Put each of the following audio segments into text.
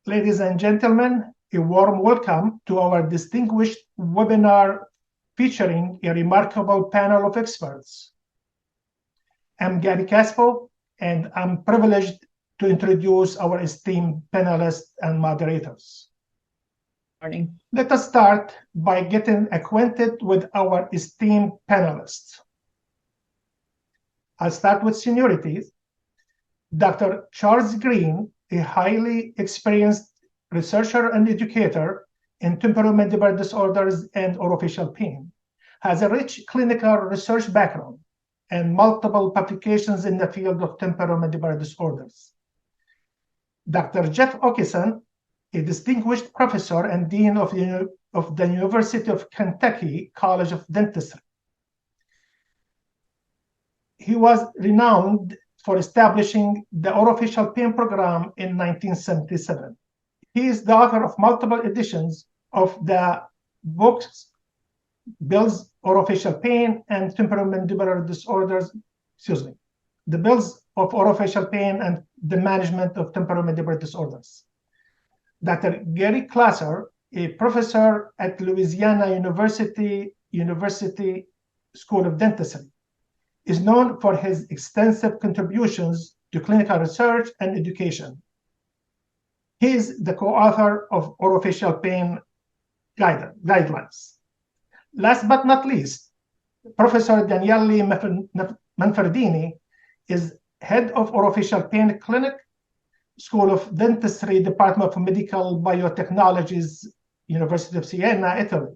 Ladies and gentlemen, a warm welcome to our distinguished webinar featuring a remarkable panel of experts. I'm Gary Caspo, and I'm privileged to introduce our esteemed panelists and moderators. Morning. Let us start by getting acquainted with our esteemed panelists. I'll start with seniority. Dr. Charles Green, a highly experienced researcher and educator in temporomandibular disorders and orofacial pain, has a rich clinical research background and multiple publications in the field of temporomandibular disorders. Dr. Jeff Okeson, a distinguished professor and dean of the University of Kentucky College of Dentistry. He was renowned for establishing the Orofacial pain program in 1977. He is the author of multiple editions of the books, Bills Orofacial Pain and Temporomandibular Disorders, the Bills of Orofacial Pain and the Management of Temporomandibular Disorders. Dr. Gary Classer, a professor at Louisiana University School of Dentistry, is known for his extensive contributions to clinical research and education. He is the co-author of Orofacial Pain Guidelines. Last but not least, Professor Daniele Manfredini is head of Orofacial Pain Clinic, School of Dentistry, Department of Medical Biotechnologies, University of Siena, Italy,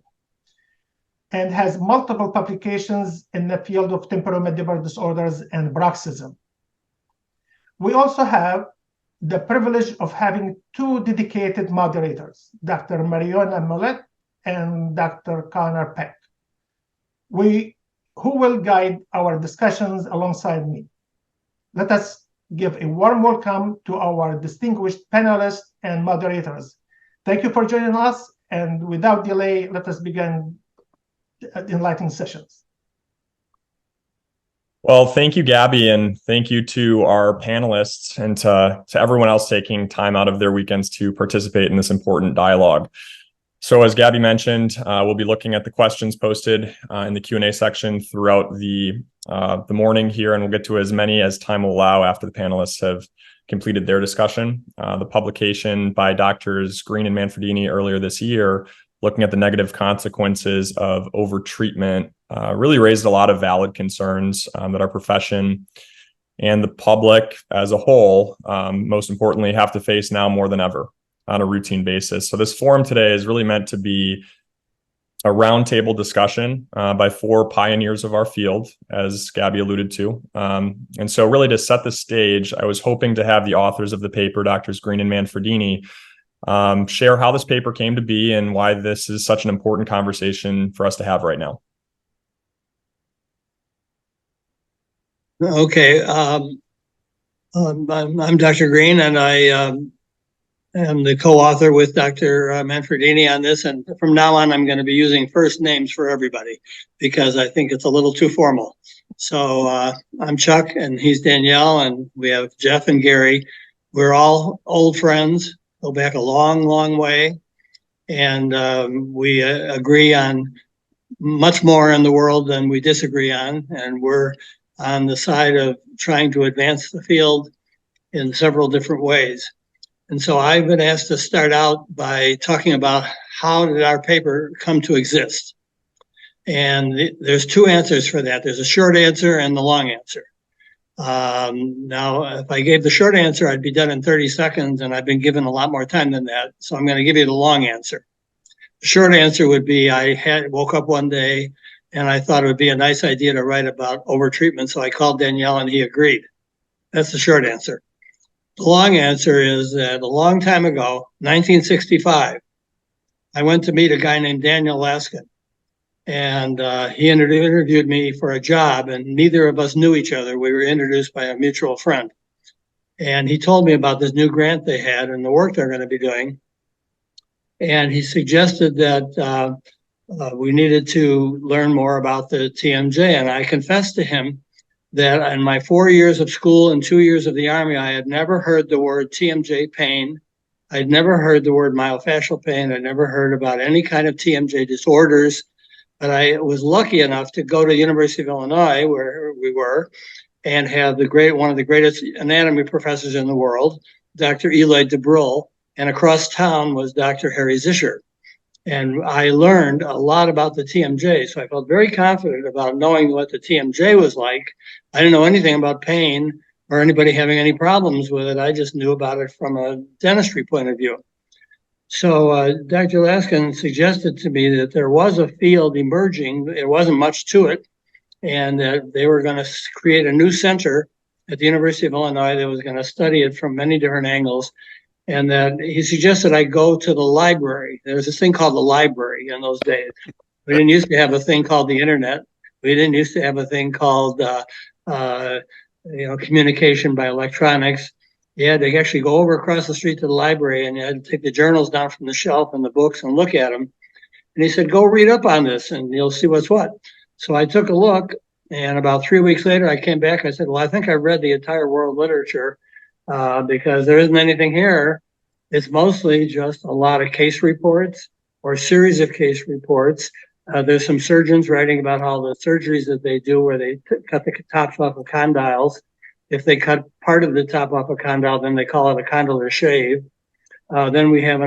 and has multiple publications in the field of temporomandibular disorders and bruxism. We also have the privilege of having two dedicated moderators, Dr. Mariona Mollet and Dr. Connor Peck, who will guide our discussions alongside me. Let us give a warm welcome to our distinguished panelists and moderators. Thank you for joining us, and without delay, let us begin the enlightening sessions. Well, thank you, Gabby, and thank you to our panelists and to everyone else taking time out of their weekends to participate in this important dialogue. So as Gabby mentioned, we'll be looking at the questions posted in the Q&A section throughout the morning here, and we'll get to as many as time will allow after the panelists have completed their discussion. The publication by Drs. Green and Manfredini earlier this year, looking at the negative consequences of overtreatment, really raised a lot of valid concerns that our profession and the public as a whole, most importantly, have to face now more than ever on a routine basis. So this forum today is really meant to be a roundtable discussion by four pioneers of our field, as Gabby alluded to. And so really to set the stage, I was hoping to have the authors of the paper, Drs. Green and Manfredini, share how this paper came to be and why this is such an important conversation for us to have right now. Okay, I'm Dr. Green, and I am the co-author with Dr. Manfredini on this. And from now on, I'm going to be using first names for everybody because I think it's a little too formal. So I'm Chuck, and he's Danielle, and we have Jeff and Gary. We're all old friends. Go back a long, long way, and we agree on much more in the world than we disagree on, and we're on the side of trying to advance the field in several different ways. And so I've been asked to start out by talking about how did our paper come to exist. And there's two answers for that. There's a short answer and the long answer. Now, if I gave the short answer, I'd be done in 30 seconds, and I've been given a lot more time than that. So I'm going to give you the long answer. The short answer would be I woke up one day and I thought it would be a nice idea to write about overtreatment. So I called Danielle and he agreed. That's the short answer. The long answer is that a long time ago, 1965, I went to meet a guy named Daniel Laskin. And he interviewed me for a job, and neither of us knew each other. We were introduced by a mutual friend. And he told me about this new grant they had and the work they're going to be doing. And he suggested that we needed to learn more about the TMJ. And I confessed to him that in my 4 years of school and 2 years of the Army, I had never heard the word TMJ pain I'd never heard the word myofascial pain. I'd never heard about any kind of TMJ disorders. But I was lucky enough to go to the University of Illinois, where we were, and have one of the greatest anatomy professors in the world, Dr. Eli DeBruhl, and across town was Dr. Harry Zischer. And I learned a lot about the TMJ, so I felt very confident about knowing what the TMJ was like. I didn't know anything about pain or anybody having any problems with it. I just knew about it from a dentistry point of view. So Dr. Laskin suggested to me that there was a field emerging. There wasn't much to it, and that they were going to create a new center at the University of Illinois that was going to study it from many different angles. And that he suggested I go to the library. There was this thing called the library in those days. We didn't used to have a thing called the internet. We didn't used to have a thing called communication by electronics. You had to actually go over across the street to the library, and you had to take the journals down from the shelf and the books and look at them. And he said, go read up on this and you'll see what's what. So I took a look, and about 3 weeks later, I came back. I said, well, I think I've read the entire world literature because there isn't anything here. It's mostly just a lot of case reports or a series of case reports. There's some surgeons writing about all the surgeries that they do where they cut the tops off of condyles. If they cut part of the top off a condyle, then they call it a condylar shave. Then we have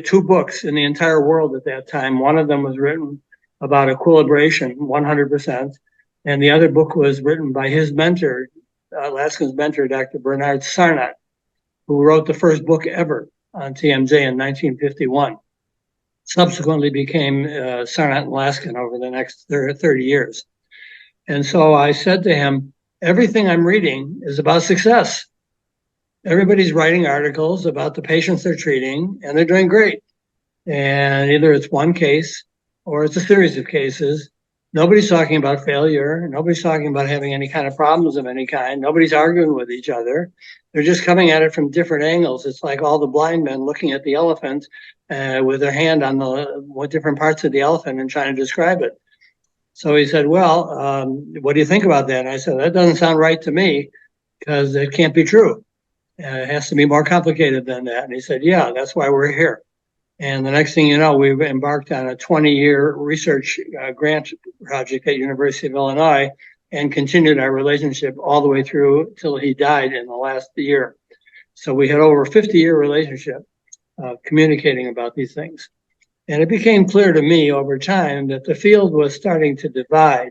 2 books in the entire world at that time. One of them was written about equilibration, 100%. And the other book was written by his mentor, Laskin's mentor, Dr. Bernard Sarnat, who wrote the first book ever on TMJ in 1951. Subsequently became Sarnat and Laskin over the next 30 years. And so I said to him, everything I'm reading is about success. Everybody's writing articles about the patients they're treating, and they're doing great. And either it's one case or it's a series of cases. Nobody's talking about failure. Nobody's talking about having any kind of problems of any kind. Nobody's arguing with each other. They're just coming at it from different angles. It's like all the blind men looking at the elephant with their hand on the different parts of the elephant and trying to describe it. So he said, well, what do you think about that? And I said, that doesn't sound right to me because it can't be true. It has to be more complicated than that. And he said, yeah, that's why we're here. And the next thing you know, we've embarked on a 20-year research grant project at University of Illinois and continued our relationship all the way through till he died in the last year. So we had over a 50-year relationship communicating about these things. And it became clear to me over time that the field was starting to divide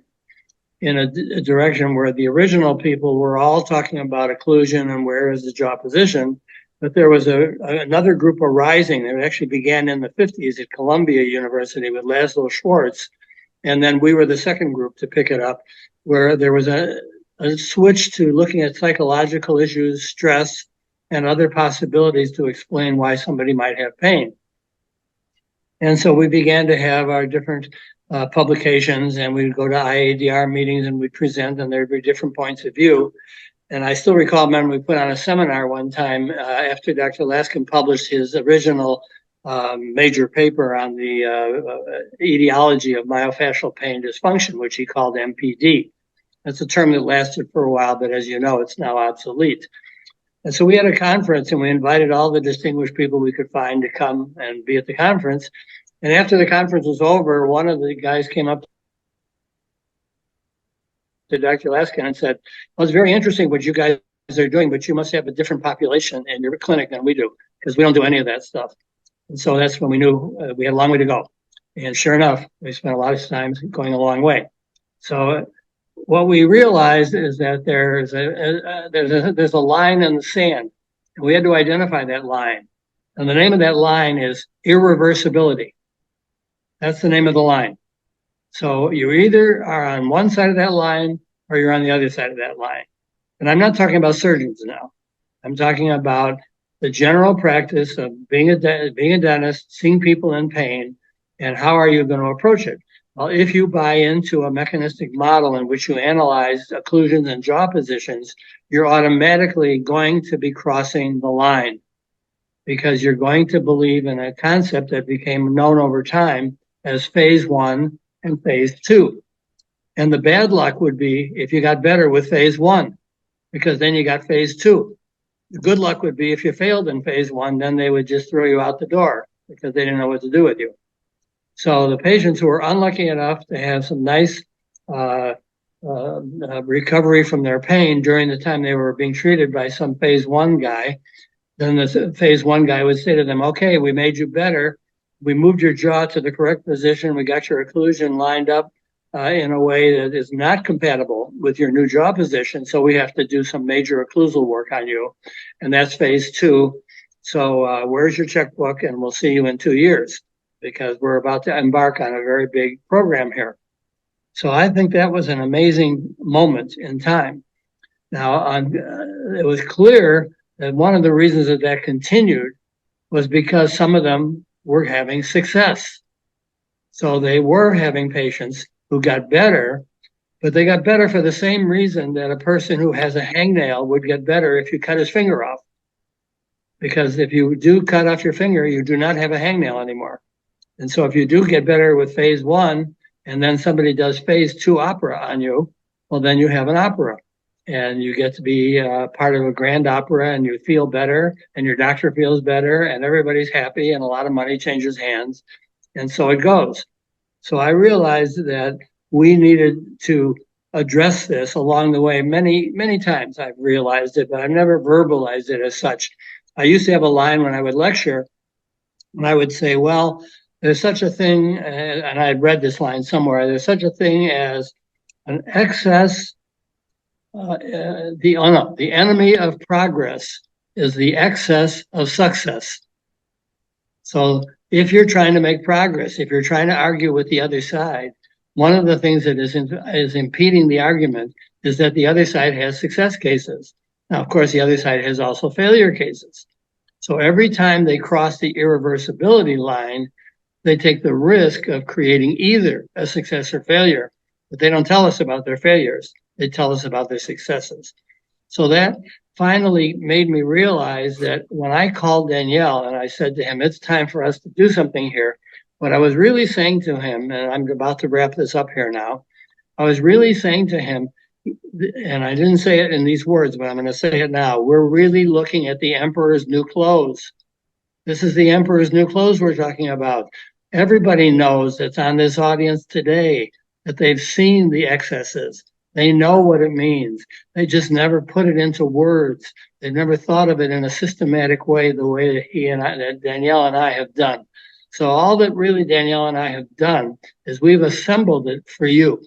in a direction where the original people were all talking about occlusion and where is the jaw position. But there was another group arising that actually began in the 50s at Columbia University with Laszlo Schwartz. And then we were the second group to pick it up, where there was a switch to looking at psychological issues, stress, and other possibilities to explain why somebody might have pain. And so we began to have our different publications, and we'd go to IADR meetings and we'd present, and there'd be different points of view. And I still recall, we put on a seminar one time after Dr. Laskin published his original major paper on the etiology of myofascial pain dysfunction, which he called MPD. That's a term that lasted for a while, but as you know, it's now obsolete. And so we had a conference, and we invited all the distinguished people we could find to come and be at the conference. And after the conference was over, one of the guys came up to Dr. Laskin and said, well, it's very interesting what you guys are doing, but you must have a different population in your clinic than we do, because we don't do any of that stuff. And so that's when we knew we had a long way to go. And sure enough, we spent a lot of time going a long way. So what we realized is that there's a line in the sand, and we had to identify that line. And the name of that line is irreversibility. That's the name of the line. So you either are on one side of that line or you're on the other side of that line. And I'm not talking about surgeons now. I'm talking about the general practice of being a dentist, seeing people in pain, and how are you going to approach it? Well, if you buy into a mechanistic model in which you analyze occlusions and jaw positions, you're automatically going to be crossing the line, because you're going to believe in a concept that became known over time as phase 1 and phase 2. And the bad luck would be if you got better with phase 1, because then you got phase 2. The good luck would be if you failed in phase 1, then they would just throw you out the door because they didn't know what to do with you. So the patients who were unlucky enough to have some nice recovery from their pain during the time they were being treated by some phase 1 guy, then the phase 1 guy would say to them, okay, we made you better. We moved your jaw to the correct position. We got your occlusion lined up in a way that is not compatible with your new jaw position. So we have to do some major occlusal work on you. And that's phase 2. So where's your checkbook? And we'll see you in 2 years, because we're about to embark on a very big program here. So I think that was an amazing moment in time. Now, it was clear that one of the reasons that continued was because some of them were having success. So they were having patients who got better, but they got better for the same reason that a person who has a hangnail would get better if you cut his finger off. Because if you do cut off your finger, you do not have a hangnail anymore. And so if you do get better with phase 1, and then somebody does phase 2 opera on you, well, then you have an opera. And you get to be part of a grand opera, and you feel better, and your doctor feels better, and everybody's happy, and a lot of money changes hands. And so it goes. So I realized that we needed to address this along the way. Many, many times I've realized it, but I've never verbalized it as such. I used to have a line when I would lecture, and I would say, well, there's such a thing, and I had read this line somewhere, there's such a thing as an excess, the enemy of progress is the excess of success. So if you're trying to make progress, if you're trying to argue with the other side, one of the things that is impeding the argument is that the other side has success cases. Now, of course, the other side has also failure cases. So every time they cross the irreversibility line, they take the risk of creating either a success or failure, but they don't tell us about their failures. They tell us about their successes. So that finally made me realize that when I called Danielle and I said to him, it's time for us to do something here, what I was really saying to him, and I'm about to wrap this up here now, I was really saying to him, and I didn't say it in these words, but I'm going to say it now, we're really looking at the emperor's new clothes. This is the emperor's new clothes we're talking about. Everybody knows that's on this audience today that they've seen the excesses. They know what it means. They just never put it into words. They've never thought of it in a systematic way, the way that Danielle and I have done. So all that really Danielle and I have done is we've assembled it for you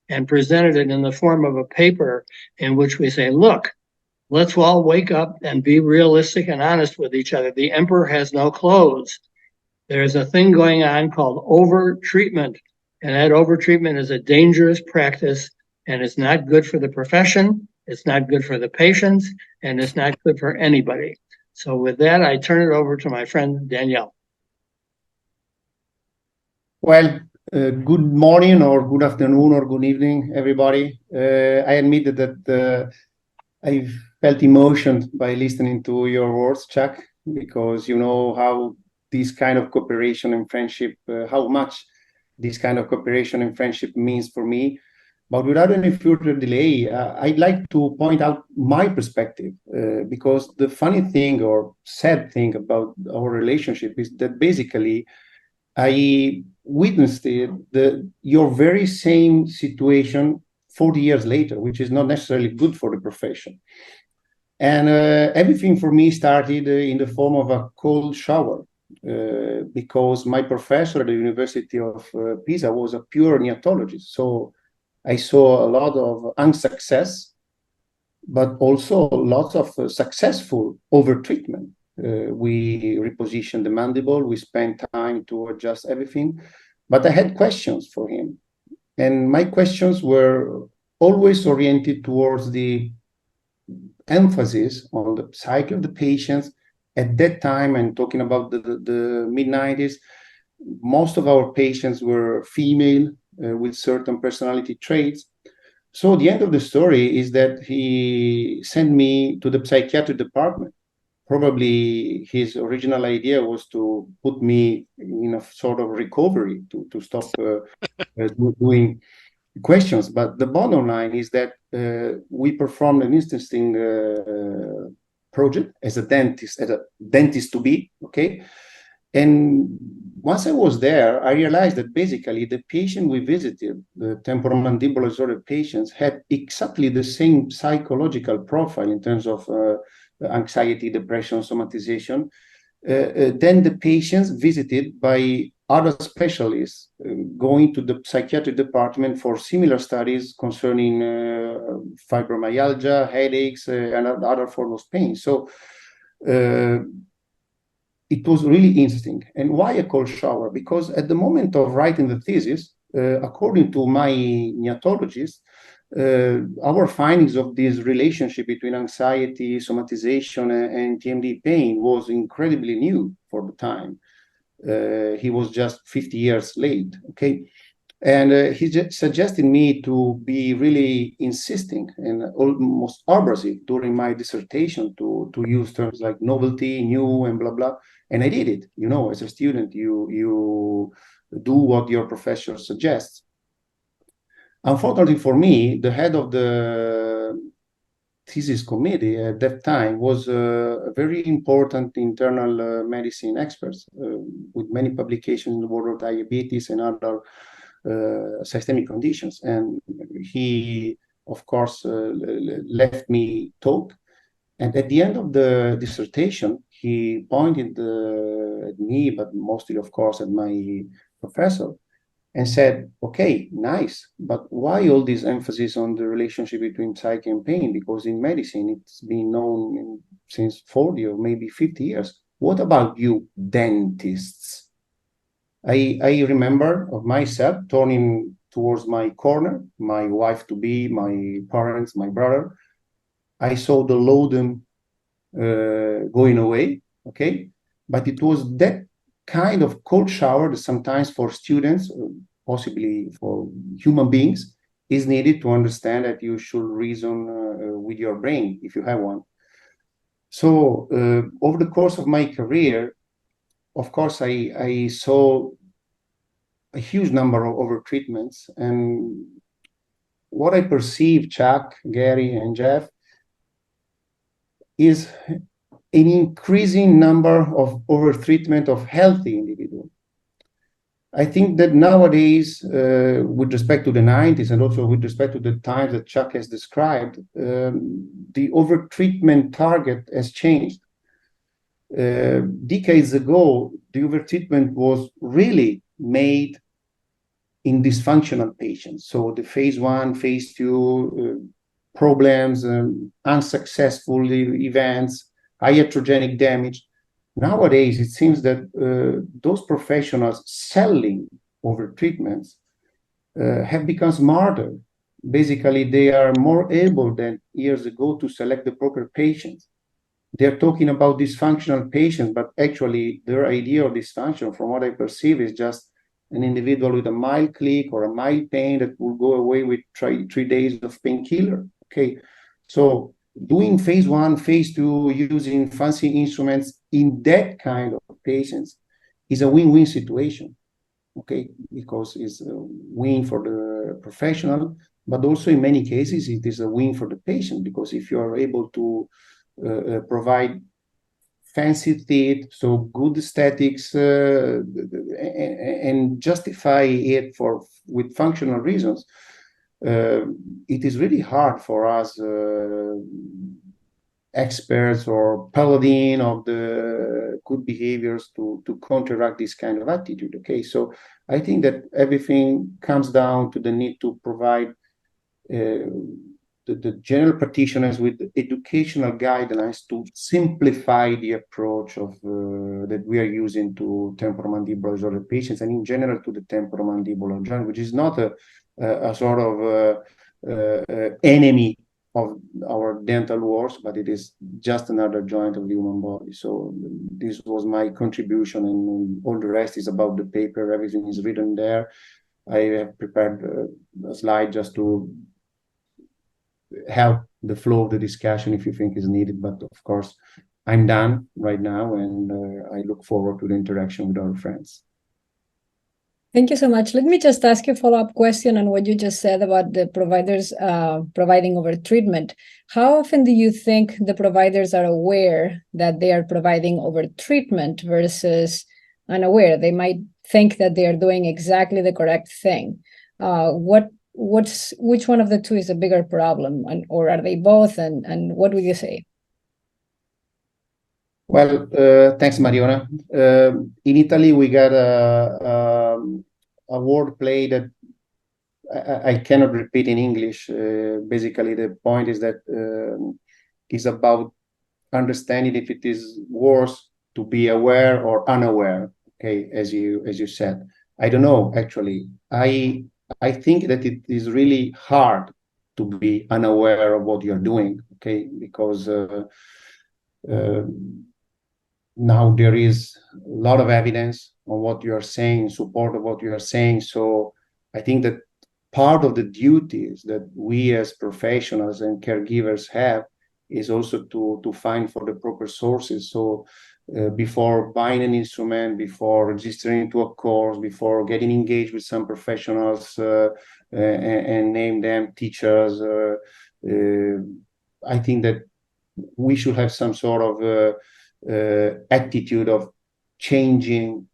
and presented it in the form of a paper in which we say, look, let's all wake up and be realistic and honest with each other. The emperor has no clothes. There's a thing going on called overtreatment, and that overtreatment is a dangerous practice, and it's not good for the profession, it's not good for the patients, and it's not good for anybody. So with that, I turn it over to my friend Danielle. Well, good morning or good afternoon or good evening, everybody. I admit that I felt emotion by listening to your words, Chuck, because you know how this kind of cooperation and friendship, how much this kind of cooperation and friendship means for me. But without any further delay, I'd like to point out my perspective, because the funny thing or sad thing about our relationship is that basically I witnessed your very same situation 40 years later, which is not necessarily good for the profession. And everything for me started in the form of a cold shower, because my professor at the University of Pisa was a pure neonatologist. So I saw a lot of unsuccess, but also lots of successful overtreatment. We repositioned the mandible, we spent time to adjust everything, but I had questions for him. And my questions were always oriented towards the emphasis on the psyche of the patients. At that time, and talking about the mid-90s, most of our patients were female with certain personality traits. So the end of the story is that he sent me to the psychiatric department. Probably his original idea was to put me in a sort of recovery to stop doing questions. But the bottom line is that we performed an interesting project as a dentist to be, okay? And once I was there, I realized that basically the patient we visited, the temporomandibular disorder patients, had exactly the same psychological profile in terms of anxiety, depression, somatization, than the patients visited by other specialists going to the psychiatric department for similar studies concerning fibromyalgia, headaches, and other forms of pain. So it was really interesting. And why a cold shower? Because at the moment of writing the thesis, according to my neonatologist, our findings of this relationship between anxiety, somatization, and TMD pain was incredibly new for the time. He was just 50 years late, okay? And he suggested me to be really insisting and almost abrasive during my dissertation to use terms like novelty, new, and blah, blah. And I did it. You know, as a student, you do what your professor suggests. Unfortunately for me, the head of the thesis committee at that time was a very important internal medicine expert with many publications in the world of diabetes and other systemic conditions. And he, of course, left me talk. And at the end of the dissertation, he pointed at me, but mostly, of course, at my professor, and said, okay, nice, but why all this emphasis on the relationship between psyche and pain? Because in medicine, it's been known since 40 or maybe 50 years. What about you dentists? I remember of myself turning towards my corner, my wife-to-be, my parents, my brother. I saw the load going away, okay? But it was that kind of cold shower that sometimes for students, possibly for human beings, is needed to understand that you should reason with your brain if you have one. So over the course of my career, of course, I saw a huge number of overtreatments. And what I perceive, Chuck, Gary, and Jeff, is an increasing number of overtreatment of healthy individuals. I think that nowadays, with respect to the 90s and also with respect to the times that Chuck has described, the overtreatment target has changed. Decades ago, the overtreatment was really made in dysfunctional patients. So the phase 1, phase 2 problems, unsuccessful events, iatrogenic damage. Nowadays, it seems that those professionals selling overtreatments have become smarter. Basically, they are more able than years ago to select the proper patients. They're talking about dysfunctional patients, but actually their idea of dysfunction, from what I perceive, is just an individual with a mild click or a mild pain that will go away with 3 days of painkiller. Okay, so doing phase 1, phase 2, using fancy instruments in that kind of patients is a win-win situation. Okay, because it's a win for the professional, but also in many cases it is a win for the patient, because if you are able to provide fancy teeth, so good aesthetics, and justify it with functional reasons, it is really hard for us experts or paladin of the good behaviors to counteract this kind of attitude. Okay, so I think that everything comes down to the need to provide the general practitioners with educational guidelines to simplify the approach of that we are using to temporomandibular disorder patients, and in general to the temporomandibular joint, which is not a sort of enemy of our dental wards, but it is just another joint of the human body. So this was my contribution, and all the rest is about the paper. Everything is written there. I have prepared a slide just to help the flow of the discussion if you think is needed. But of course, I'm done right now, and I look forward to the interaction with our friends. Thank you so much. Let me just ask you a follow-up question on what you just said about the providers providing overtreatment. How often do you think the providers are aware that they are providing overtreatment versus unaware? They might think that they are doing exactly the correct thing. Which one of the two is a bigger problem, or are they both? And what would you say? Well, thanks, Mariona. In Italy, we got a word play that I cannot repeat in English. Basically, the point is that it's about understanding if it is worse to be aware or unaware. Okay, as you said, I don't know. Actually, I think that it is really hard to be unaware of what you're doing. Okay, because now there is a lot of evidence on what you are saying, in support of what you are saying. So I think that part of the duties that we as professionals and caregivers have is also to find for the proper sources. So before buying an instrument, before registering into a course, before getting engaged with some professionals and name them teachers, I think that we should have some sort of attitude of changing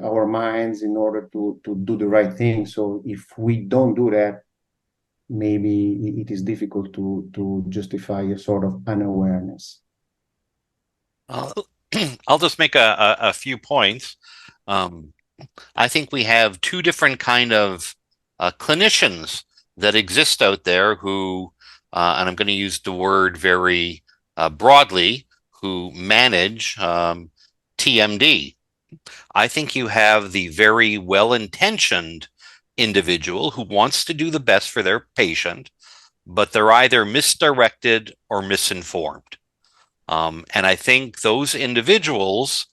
our minds in order to do the right thing. So if we don't do that, maybe it is difficult to justify a sort of unawareness. I'll just make a few points. I think we have two different kind of clinicians that exist out there who, and I'm going to use the word very broadly, who manage TMD. I think you have the very well-intentioned individual who wants to do the best for their patient, but they're either misdirected or misinformed. And I think those individuals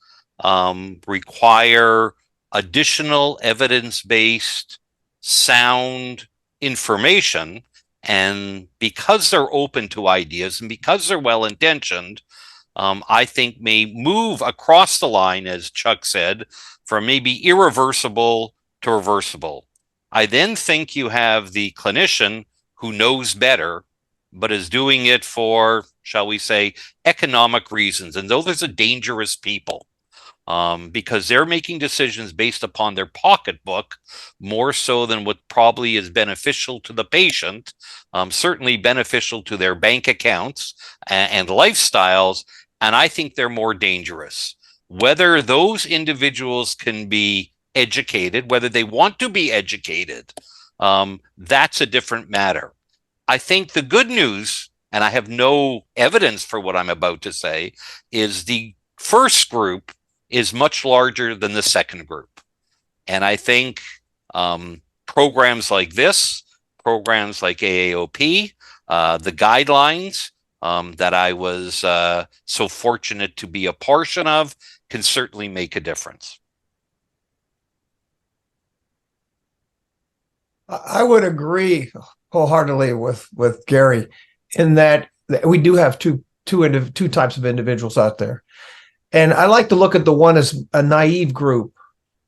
require additional evidence-based, sound information. And because they're open to ideas and because they're well-intentioned, I think may move across the line, as Chuck said, from maybe irreversible to reversible. I then think you have the clinician who knows better, but is doing it for, shall we say, economic reasons. And those are dangerous people because they're making decisions based upon their pocketbook more so than what probably is beneficial to the patient, certainly beneficial to their bank accounts and lifestyles. And I think they're more dangerous. Whether those individuals can be educated, whether they want to be educated, that's a different matter. I think the good news, and I have no evidence for what I'm about to say, is the first group is much larger than the second group. And I think programs like this, programs like AAOP, the guidelines that I was so fortunate to be a portion of, can certainly make a difference. I would agree wholeheartedly with Gary in that we do have two types of individuals out there. And I like to look at the one as a naive group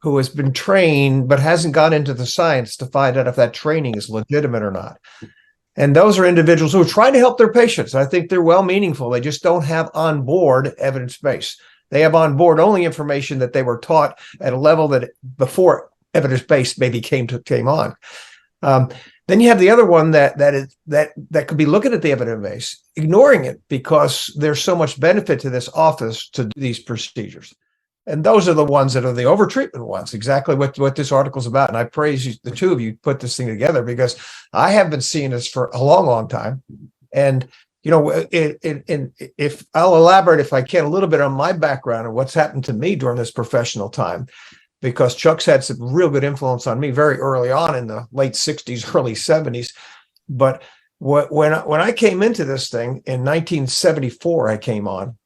who has been trained but hasn't gone into the science to find out if that training is legitimate or not. And those are individuals who are trying to help their patients. I think they're well meaningful. They just don't have on board evidence base. They have on board only information that they were taught at a level that before evidence base maybe came on. Then you have the other one that could be looking at the evidence base, ignoring it because there's so much benefit to this office to do these procedures. And those are the ones that are the overtreatment ones, exactly what this article is about. And I praise you, the two of you put this thing together, because I have been seeing this for a long, long time. And, you know, if I'll elaborate, if I can, a little bit on my background and what's happened to me during this professional time, because Chuck's had some real good influence on me very early on in the late 60s, early 70s. But when I came into this thing in 1974, I came on.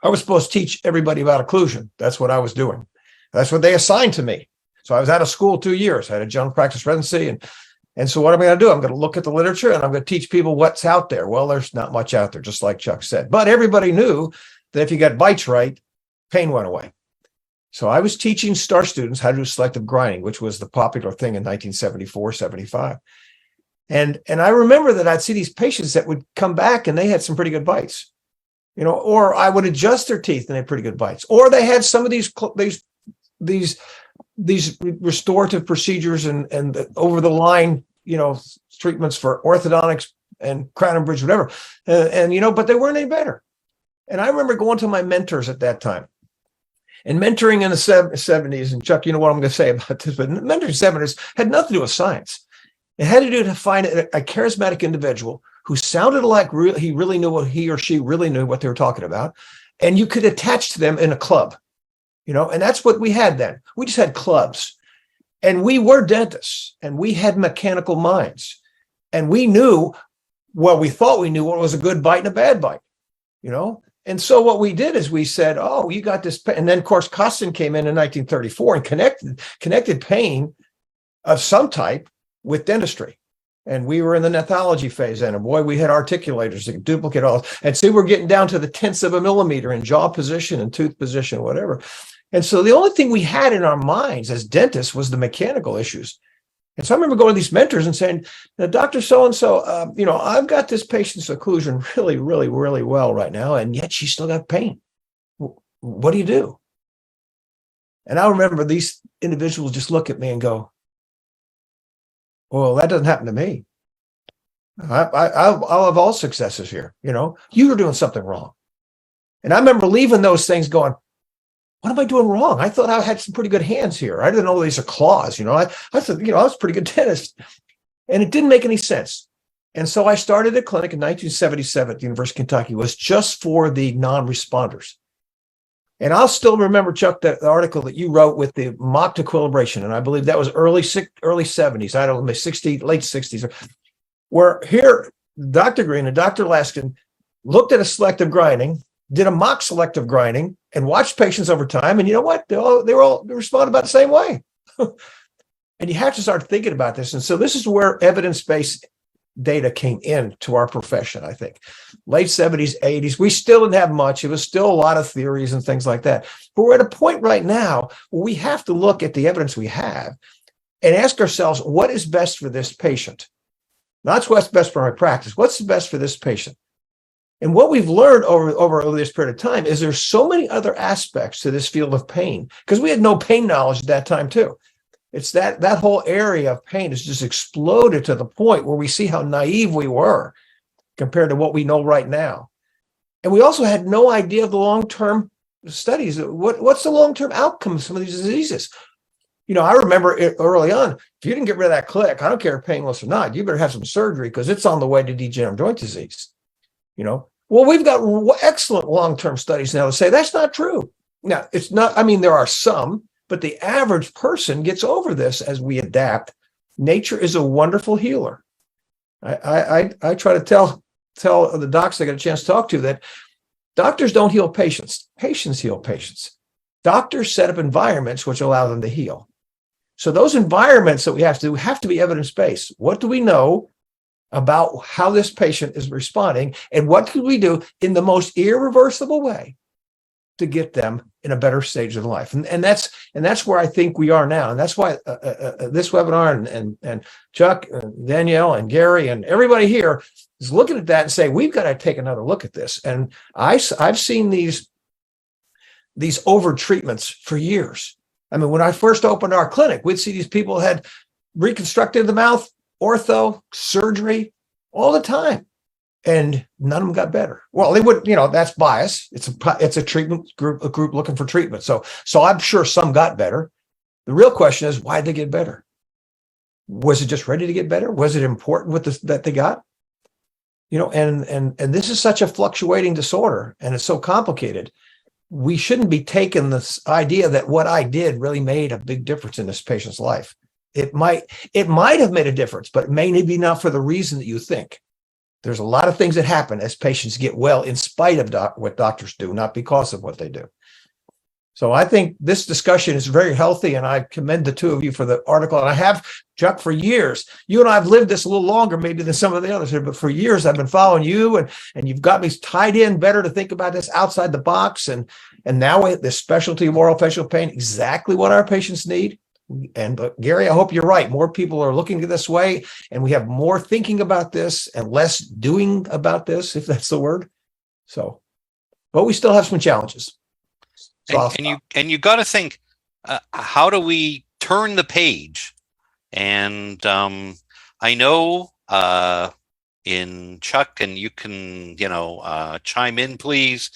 I was supposed to teach everybody about occlusion. That's what I was doing. That's what they assigned to me. So I was out of school 2 years. I had a general practice residency. And so what am I going to do? I'm going to look at the literature and I'm going to teach people what's out there. Well, there's not much out there, just like Chuck said. But everybody knew that if you got bites right, pain went away. So I was teaching STAR students how to do selective grinding, which was the popular thing in 1974, 75. And I remember that I'd see these patients that would come back and they had some pretty good bites, or I would adjust their teeth and they had pretty good bites, or they had some of these restorative procedures and over the line, treatments for orthodontics and crown and bridge, whatever. But they weren't any better. And I remember going to my mentors at that time. And mentoring in the 70s, and Chuck, you know what I'm going to say about this, but mentoring in the 70s had nothing to do with science. It had to do to find a charismatic individual who sounded like he really knew what he or she really knew what they were talking about. And you could attach to them in a club, and that's what we had then. We just had clubs. And we were dentists, and we had mechanical minds. And we knew, we thought we knew what was a good bite and a bad bite, And so what we did is we said, oh, you got this. And then, of course, Costin came in 1934 and connected pain of some type with dentistry. And we were in the gnethology phase then. And boy, we had articulators that could duplicate all. And see, we're getting down to the tenths of a millimeter in jaw position and tooth position, whatever. And so the only thing we had in our minds as dentists was the mechanical issues. And so I remember going to these mentors and saying, Dr. So-and-so, I've got this patient's occlusion really, really, really well right now, and yet she's still got pain. What do you do? And I remember these individuals just look at me and go, well, that doesn't happen to me. I'll have all successes here. You're doing something wrong. And I remember leaving those things going, what am I doing wrong? I thought I had some pretty good hands here. I didn't know these are claws. I thought, I was a pretty good dentist. And it didn't make any sense. And so I started a clinic in 1977 at the University of Kentucky. It was just for the non-responders. And I'll still remember, Chuck, the article that you wrote with the mock equilibration. And I believe that was early 70s. I don't know, late 60s. Where here, Dr. Green and Dr. Laskin looked at a selective grinding, did a mock selective grinding, and watched patients over time. And you know what? They responded about the same way. And you have to start thinking about this. And so this is where evidence-based data came into our profession, I think. Late 70s, 80s, we still didn't have much. It was still a lot of theories and things like that. But we're at a point right now where we have to look at the evidence we have and ask ourselves, what is best for this patient? Not what's best for my practice. What's the best for this patient? And what we've learned over this period of time is there's so many other aspects to this field of pain, because we had no pain knowledge at that time too. It's that whole area of pain has just exploded to the point where we see how naive we were compared to what we know right now. And we also had no idea of the long-term studies. What's the long-term outcome of some of these diseases? I remember early on, if you didn't get rid of that click, I don't care if painless or not, you better have some surgery because it's on the way to degenerative joint disease. Well, we've got excellent long-term studies now to say that's not true. Now, it's not, there are some, but the average person gets over this as we adapt. Nature is a wonderful healer. I try to tell the docs I get a chance to talk to that doctors don't heal patients. Patients heal patients. Doctors set up environments which allow them to heal. So those environments that we have to be evidence-based. What do we know about how this patient is responding, and what can we do in the most irreversible way to get them in a better stage of life? And that's where I think we are now. And that's why this webinar and Chuck and Danielle and Gary and everybody here is looking at that and saying, we've got to take another look at this. And I've seen these overtreatments for years. When I first opened our clinic, we'd see these people had reconstructed the mouth, ortho, surgery, all the time. And none of them got better. Well, they would, that's bias. It's a treatment group, a group looking for treatment. So I'm sure some got better. The real question is, why did they get better? Was it just ready to get better? Was it important that they got? And this is such a fluctuating disorder, and it's so complicated. We shouldn't be taking this idea that what I did really made a big difference in this patient's life. It might have made a difference, but it may be not for the reason that you think. There's a lot of things that happen as patients get well in spite of what doctors do, not because of what they do. So I think this discussion is very healthy, and I commend the two of you for the article. And I have, Chuck, for years. You and I have lived this a little longer maybe than some of the others here, but for years I've been following you, and you've got me tied in better to think about this outside the box. And now this specialty of orofacial pain, exactly what our patients need. But Gary, I hope you're right. More people are looking at this way, and we have more thinking about this and less doing about this, if that's the word. So, but we still have some challenges. And you got to think, how do we turn the page? And I know in Chuck, and you can chime in, please.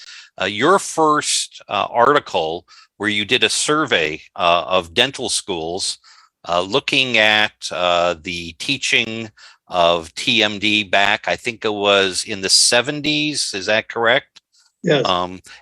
Your first article where you did a survey of dental schools, looking at the teaching of TMD back, I think it was in the 70s. Is that correct? Yes.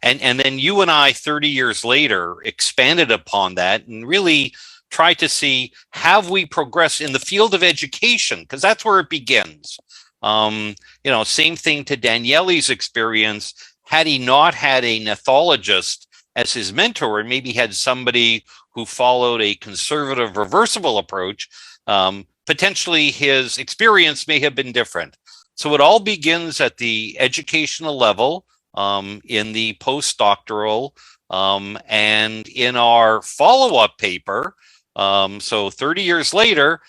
And then you and I, 30 years later, expanded upon that and really tried to see, have we progressed in the field of education? Because that's where it begins. Same thing to Daniele's experience. Had he not had a nephrologist as his mentor, and maybe had somebody who followed a conservative reversible approach, potentially his experience may have been different. So it all begins at the educational level. In the postdoctoral, and in our follow-up paper. So 30 years later,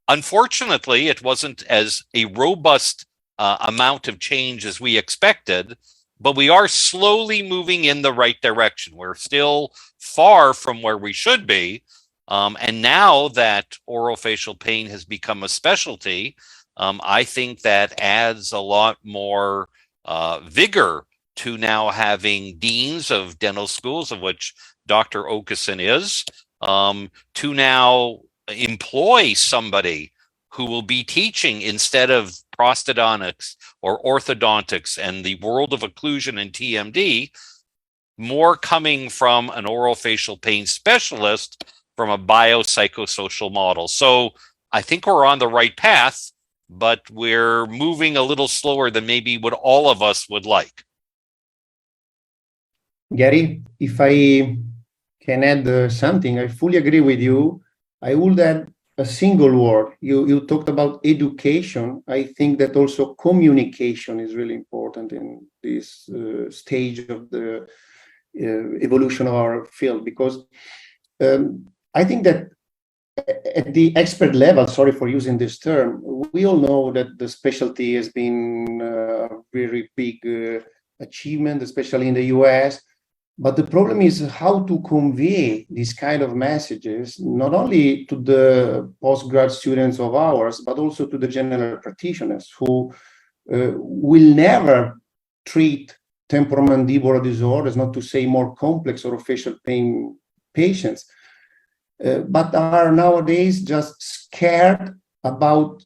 unfortunately, it wasn't as a robust amount of change as we expected, but we are slowly moving in the right direction. We're still far from where we should be. And now that orofacial pain has become a specialty, I think that adds a lot more vigor to now having deans of dental schools, of which Dr. Okeson is, to now employ somebody who will be teaching instead of prosthodontics or orthodontics and the world of occlusion and TMD, more coming from an orofacial pain specialist from a biopsychosocial model. So I think we're on the right path, but we're moving a little slower than maybe what all of us would like. Gary, if I can add something, I fully agree with you. I would add a single word. You talked about education. I think that also communication is really important in this stage of the evolution of our field, because I think that at the expert level, sorry for using this term, we all know that the specialty has been a very big achievement, especially in the US. But the problem is how to convey these kind of messages, not only to the postgrad students of ours, but also to the general practitioners who will never treat temporomandibular disorders, not to say more complex orofacial pain patients, but are nowadays just scared about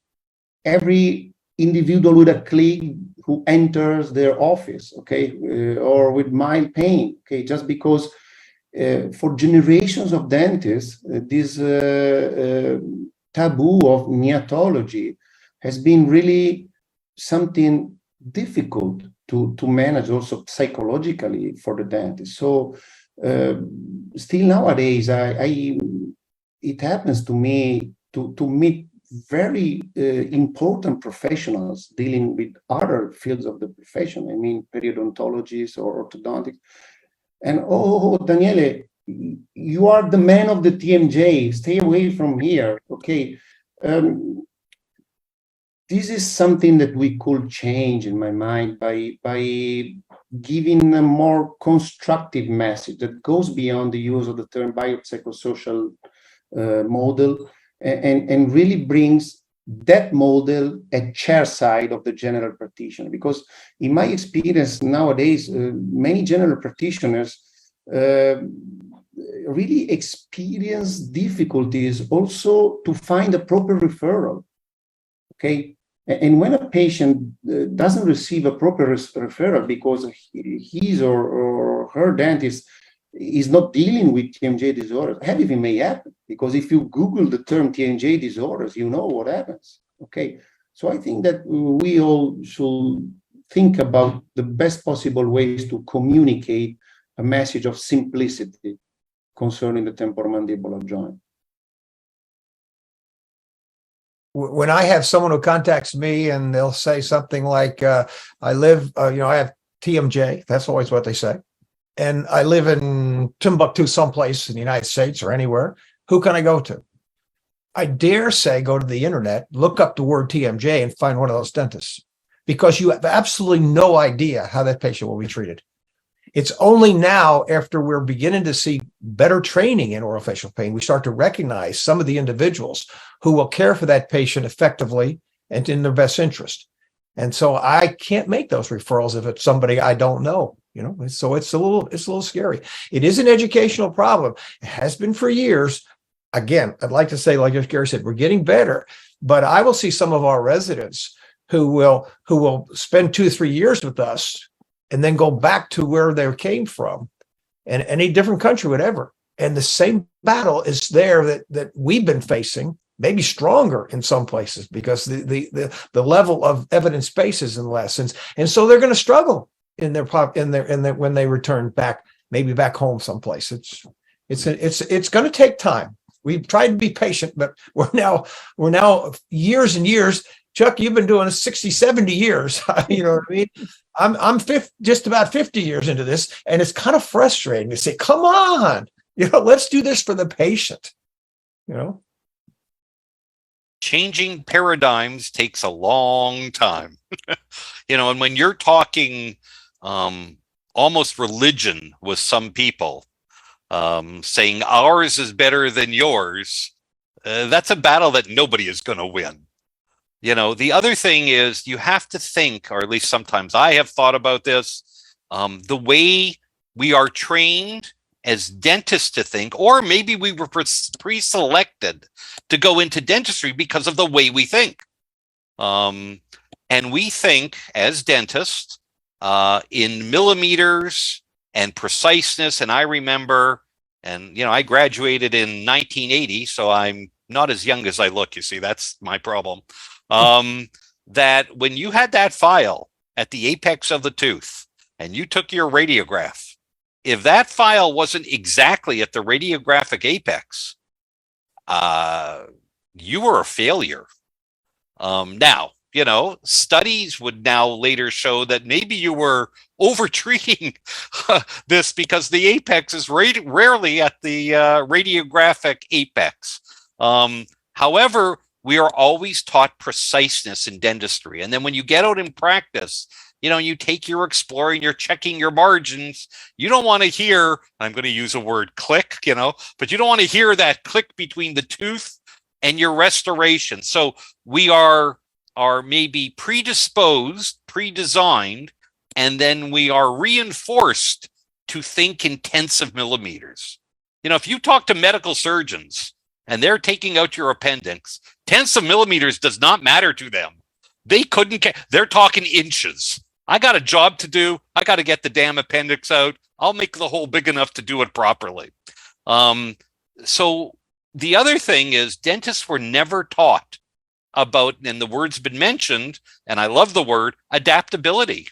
every individual with a click who enters their office, okay, or with mild pain, okay, just because for generations of dentists, this taboo of neatology has been really something difficult to manage also psychologically for the dentist. So still nowadays, it happens to me to meet very important professionals dealing with other fields of the profession. I mean, periodontologists or orthodontics. And oh, Daniele, you are the man of the TMJ. Stay away from here. Okay. This is something that we could change in my mind by giving a more constructive message that goes beyond the use of the term biopsychosocial model, and really brings that model at chair side of the general practitioner. Because in my experience nowadays, many general practitioners really experience difficulties also to find a proper referral. Okay. And when a patient doesn't receive a proper referral because his or her dentist is not dealing with TMJ disorders, anything may happen. Because if you Google the term TMJ disorders, you know what happens. Okay. So I think that we all should think about the best possible ways to communicate a message of simplicity concerning the temporomandibular joint. When I have someone who contacts me and they'll say something like, I live, I have TMJ, that's always what they say. And I live in Timbuktu, someplace in the United States or anywhere. Who can I go to? I dare say, go to the internet, look up the word TMJ and find one of those dentists, because you have absolutely no idea how that patient will be treated. It's only now, after we're beginning to see better training in orofacial pain, we start to recognize some of the individuals who will care for that patient effectively and in their best interest. And so I can't make those referrals if it's somebody I don't know, so it's a little scary. It is an educational problem. It has been for years. Again, I'd like to say, like Gary said, we're getting better, but I will see some of our residents who will spend 2 or 3 years with us and then go back to where they came from, and any different country, whatever. And the same battle is there that we've been facing, maybe stronger in some places, because the level of evidence base is in less, and so they're going to struggle in their when they return back, maybe back home someplace. It's going to take time. We've tried to be patient, but we're now years and years. Chuck, you've been doing this 60, 70 years. You know what I mean? I'm just about 50 years into this, and it's kind of frustrating to say, come on, let's do this for the patient, Changing paradigms takes a long time. And when you're talking almost religion with some people, saying ours is better than yours, that's a battle that nobody is going to win. The other thing is you have to think, or at least sometimes I have thought about this, the way we are trained as dentists to think, or maybe we were pre-selected to go into dentistry because of the way we think. And we think as dentists in millimeters and preciseness. And I remember, I graduated in 1980, so I'm not as young as I look, you see, that's my problem. That when you had that file at the apex of the tooth and you took your radiograph, if that file wasn't exactly at the radiographic apex, you were a failure. Now, studies would now later show that maybe you were overtreating this because the apex is rarely at the radiographic apex. However, we are always taught preciseness in dentistry. And then when you get out in practice, you take your exploring, you're checking your margins. You don't want to hear, I'm going to use a word click, but you don't want to hear that click between the tooth and your restoration. So we are maybe predisposed, pre-designed, and then we are reinforced to think in tenths of millimeters. If you talk to medical surgeons and they're taking out your appendix, tenths of millimeters does not matter to them. They couldn't care. They're talking inches. I got a job to do. I got to get the damn appendix out. I'll make the hole big enough to do it properly. So the other thing is dentists were never taught about, and the word's been mentioned, and I love the word, adaptability.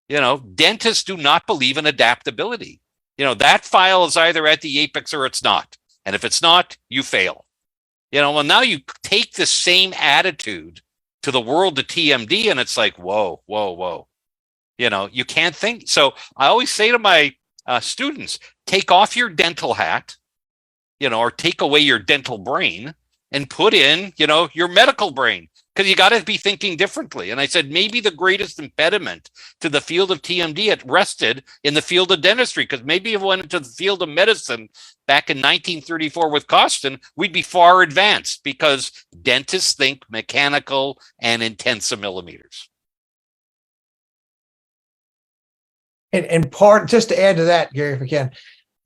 Dentists do not believe in adaptability. That file is either at the apex or it's not. And if it's not, you fail. Well, now you take the same attitude to the world of TMD, and it's like, whoa. You can't think. So I always say to my students, take off your dental hat, or take away your dental brain and put in, your medical brain, because you got to be thinking differently. And I said, maybe the greatest impediment to the field of TMD, it rested in the field of dentistry, because maybe if we went into the field of medicine back in 1934 with Costin, we'd be far advanced, because dentists think mechanical and in tenths of millimeters. And part, just to add to that, Gary, if we can,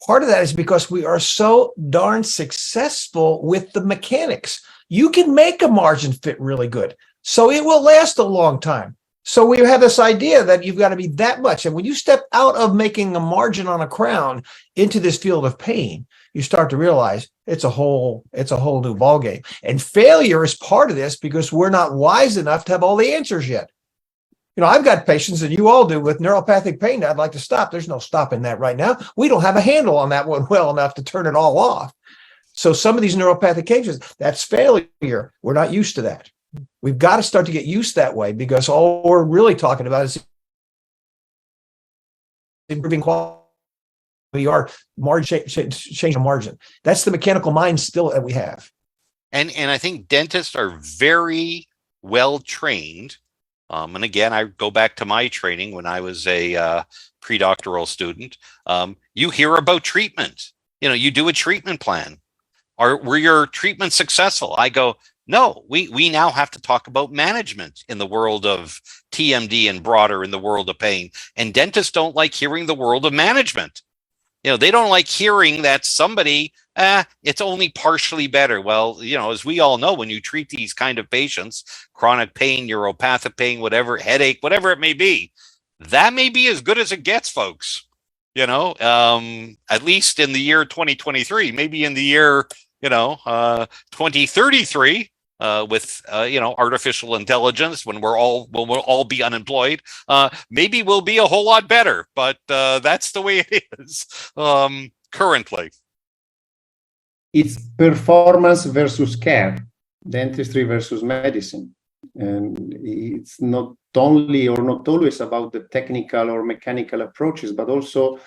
part of that is because we are so darn successful with the mechanics. You can make a margin fit really good, so it will last a long time. So we have this idea that you've got to be that much. And when you step out of making a margin on a crown into this field of pain, you start to realize it's a whole new ballgame. And failure is part of this, because we're not wise enough to have all the answers yet. I've got patients, and you all do, with neuropathic pain that I'd like to stop. There's no stopping that right now. We don't have a handle on that one well enough to turn it all off. So some of these neuropathic cases, that's failure. We're not used to that. We've got to start to get used that way, because all we're really talking about is improving quality. We are changing margin. That's the mechanical mind still that we have. And I think dentists are very well trained. And again, I go back to my training when I was a pre-doctoral student. You hear about treatment. You do a treatment plan. Were your treatments successful? I go, no, we now have to talk about management in the world of TMD and broader in the world of pain. And dentists don't like hearing the world of management. They don't like hearing that somebody, it's only partially better. Well, as we all know, when you treat these kind of patients, chronic pain, neuropathic pain, whatever, headache, whatever it may be, that may be as good as it gets, folks. At least in the year 2023, maybe in the year, 2033, with artificial intelligence, when we'll all be unemployed, maybe we'll be a whole lot better, but that's the way it is currently. It's performance versus care, dentistry versus medicine. And it's not only or not always about the technical or mechanical approaches, but also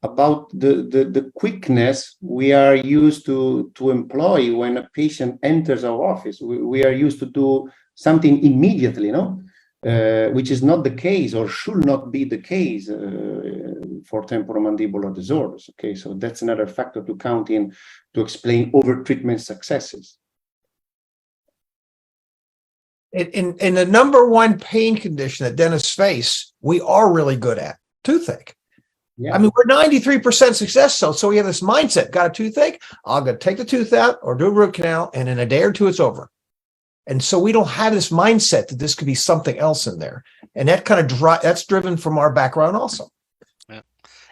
about the quickness we are used to employ when a patient enters our office. We are used to do something immediately, which is not the case or should not be the case for temporomandibular disorders. Okay, so that's another factor to count in to explain overtreatment successes. In the number one pain condition that dentists face, we are really good at toothache. Yeah. I mean, we're 93% success. So we have this mindset, got a toothache, I'm going to take the tooth out or do a root canal, and in a day or two, it's over. And so we don't have this mindset that this could be something else in there. And that kind of that's driven from our background also. Yeah.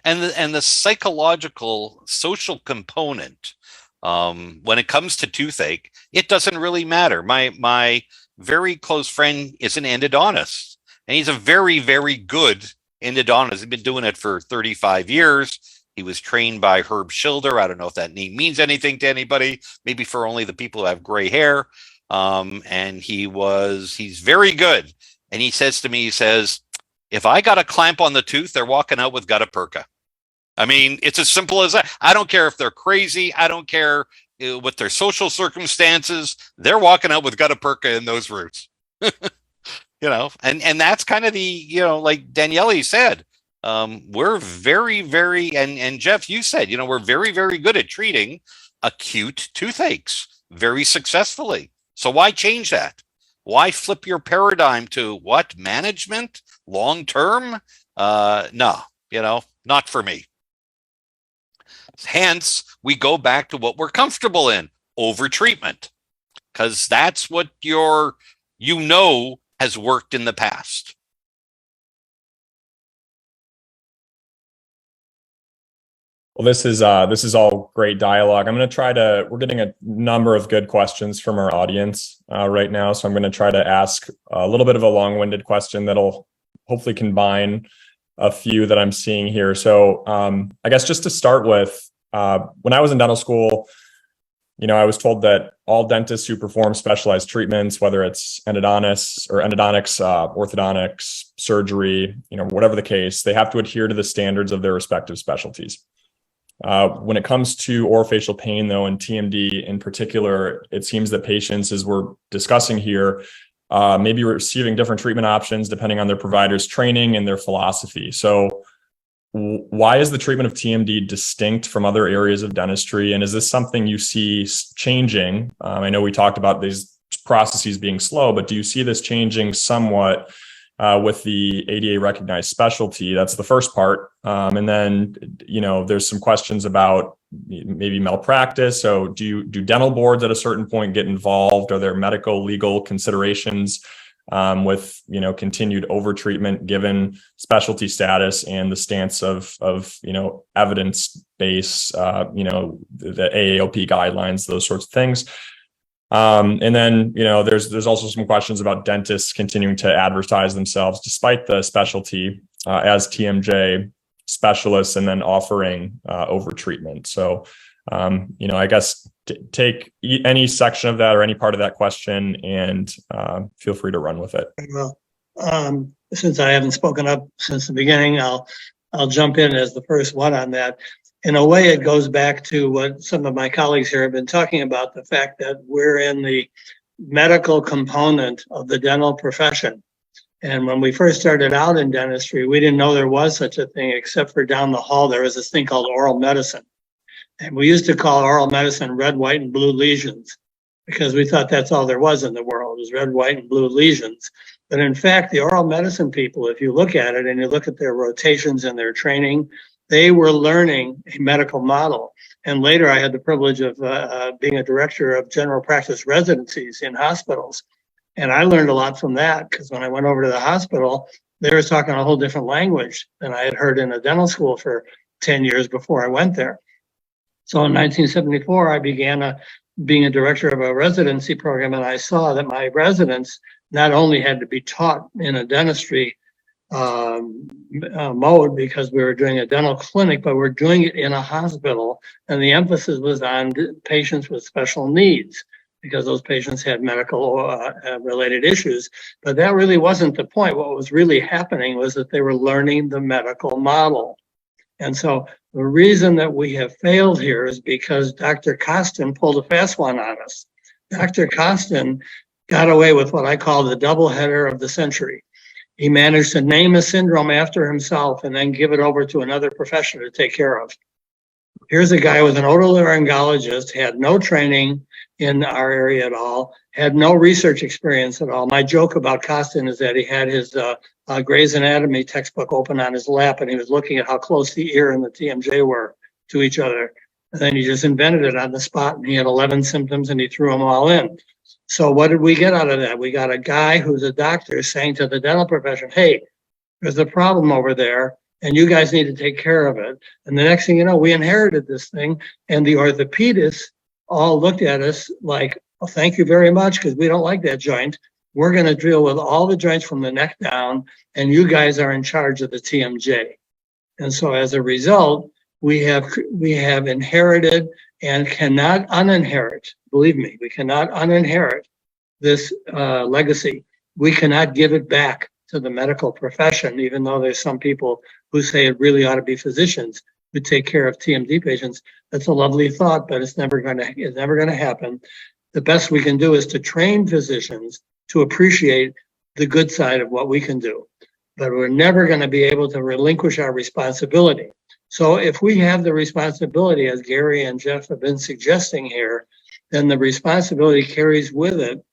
And the psychological, social component, when it comes to toothache, it doesn't really matter. My very close friend is an endodontist, and he's a very, very good endodontist. He's been doing it for 35 years. He was trained by Herb Schilder. I don't know if that name means anything to anybody, maybe for only the people who have gray hair. And he's very good. And he says to me, if I got a clamp on the tooth, they're walking out with gutta percha. I mean, it's as simple as that. I don't care if they're crazy. I don't care what their social circumstances. They're walking out with gutta percha in those roots. And that's kind of the, like Daniele said, we're very, very, and Jeff, you said, we're very, very good at treating acute toothaches very successfully. So why change that? Why flip your paradigm to what? Management? Long-term? No, not for me. Hence, we go back to what we're comfortable in, overtreatment, because that's what has worked in the past. Well, this is all great dialogue. We're getting a number of good questions from our audience right now. So I'm going to try to ask a little bit of a long-winded question that'll hopefully combine a few that I'm seeing here. So I guess just to start with, when I was in dental school, I was told that all dentists who perform specialized treatments, whether it's endodontics, orthodontics, surgery, whatever the case, they have to adhere to the standards of their respective specialties. When it comes to orofacial pain, though, and TMD in particular, it seems that patients, as we're discussing here, may be receiving different treatment options depending on their provider's training and their philosophy. So why is the treatment of TMD distinct from other areas of dentistry? And is this something you see changing? I know we talked about these processes being slow, but do you see this changing somewhat with the ADA recognized specialty? That's the first part. And then, there's some questions about maybe malpractice. So do dental boards at a certain point get involved? Are there medical legal considerations with, continued overtreatment given specialty status and the stance of evidence-based, the AAOP guidelines, those sorts of things? And then, there's also some questions about dentists continuing to advertise themselves despite the specialty as TMJ specialists and then offering overtreatment. So, I guess take any section of that or any part of that question and feel free to run with it. Well, since I haven't spoken up since the beginning, I'll jump in as the first one on that. In a way, it goes back to what some of my colleagues here have been talking about, the fact that we're in the medical component of the dental profession. And when we first started out in dentistry, we didn't know there was such a thing, except for down the hall, there was this thing called oral medicine. And we used to call oral medicine red, white, and blue lesions, because we thought that's all there was in the world, was red, white, and blue lesions. But in fact, the oral medicine people, if you look at it and you look at their rotations and their training, they were learning a medical model. And later I had the privilege of being a director of general practice residencies in hospitals. And I learned a lot from that, because when I went over to the hospital, they were talking a whole different language than I had heard in a dental school for 10 years before I went there. So in 1974, I began being a director of a residency program, and I saw that my residents not only had to be taught in a dentistry mode because we were doing a dental clinic, but we're doing it in a hospital. And the emphasis was on patients with special needs, because those patients had medical related issues. But that really wasn't the point. What was really happening was that they were learning the medical model. And so the reason that we have failed here is because Dr. Costin pulled a fast one on us. Dr. Costin got away with what I call the doubleheader of the century. He managed to name a syndrome after himself and then give it over to another profession to take care of. Here's a guy with an otolaryngologist, had no training in our area at all, had no research experience at all. My joke about Costin is that he had his Gray's Anatomy textbook open on his lap, and he was looking at how close the ear and the TMJ were to each other. And then he just invented it on the spot, and he had 11 symptoms, and he threw them all in. So what did we get out of that? We got a guy who's a doctor saying to the dental profession, hey, there's a problem over there, and you guys need to take care of it. And the next thing you know, we inherited this thing, and the orthopedists all looked at us like, well, thank you very much, because we don't like that joint. We're going to deal with all the joints from the neck down, and you guys are in charge of the TMJ. And so as a result, we have inherited and cannot uninherit. Believe me, we cannot uninherit this legacy. We cannot give it back to the medical profession, even though there's some people who say it really ought to be physicians who take care of TMD patients. That's a lovely thought, but it's never going to happen. The best we can do is to train physicians to appreciate the good side of what we can do. But we're never going to be able to relinquish our responsibility. So if we have the responsibility, as Gary and Jeff have been suggesting here, then the responsibility carries with it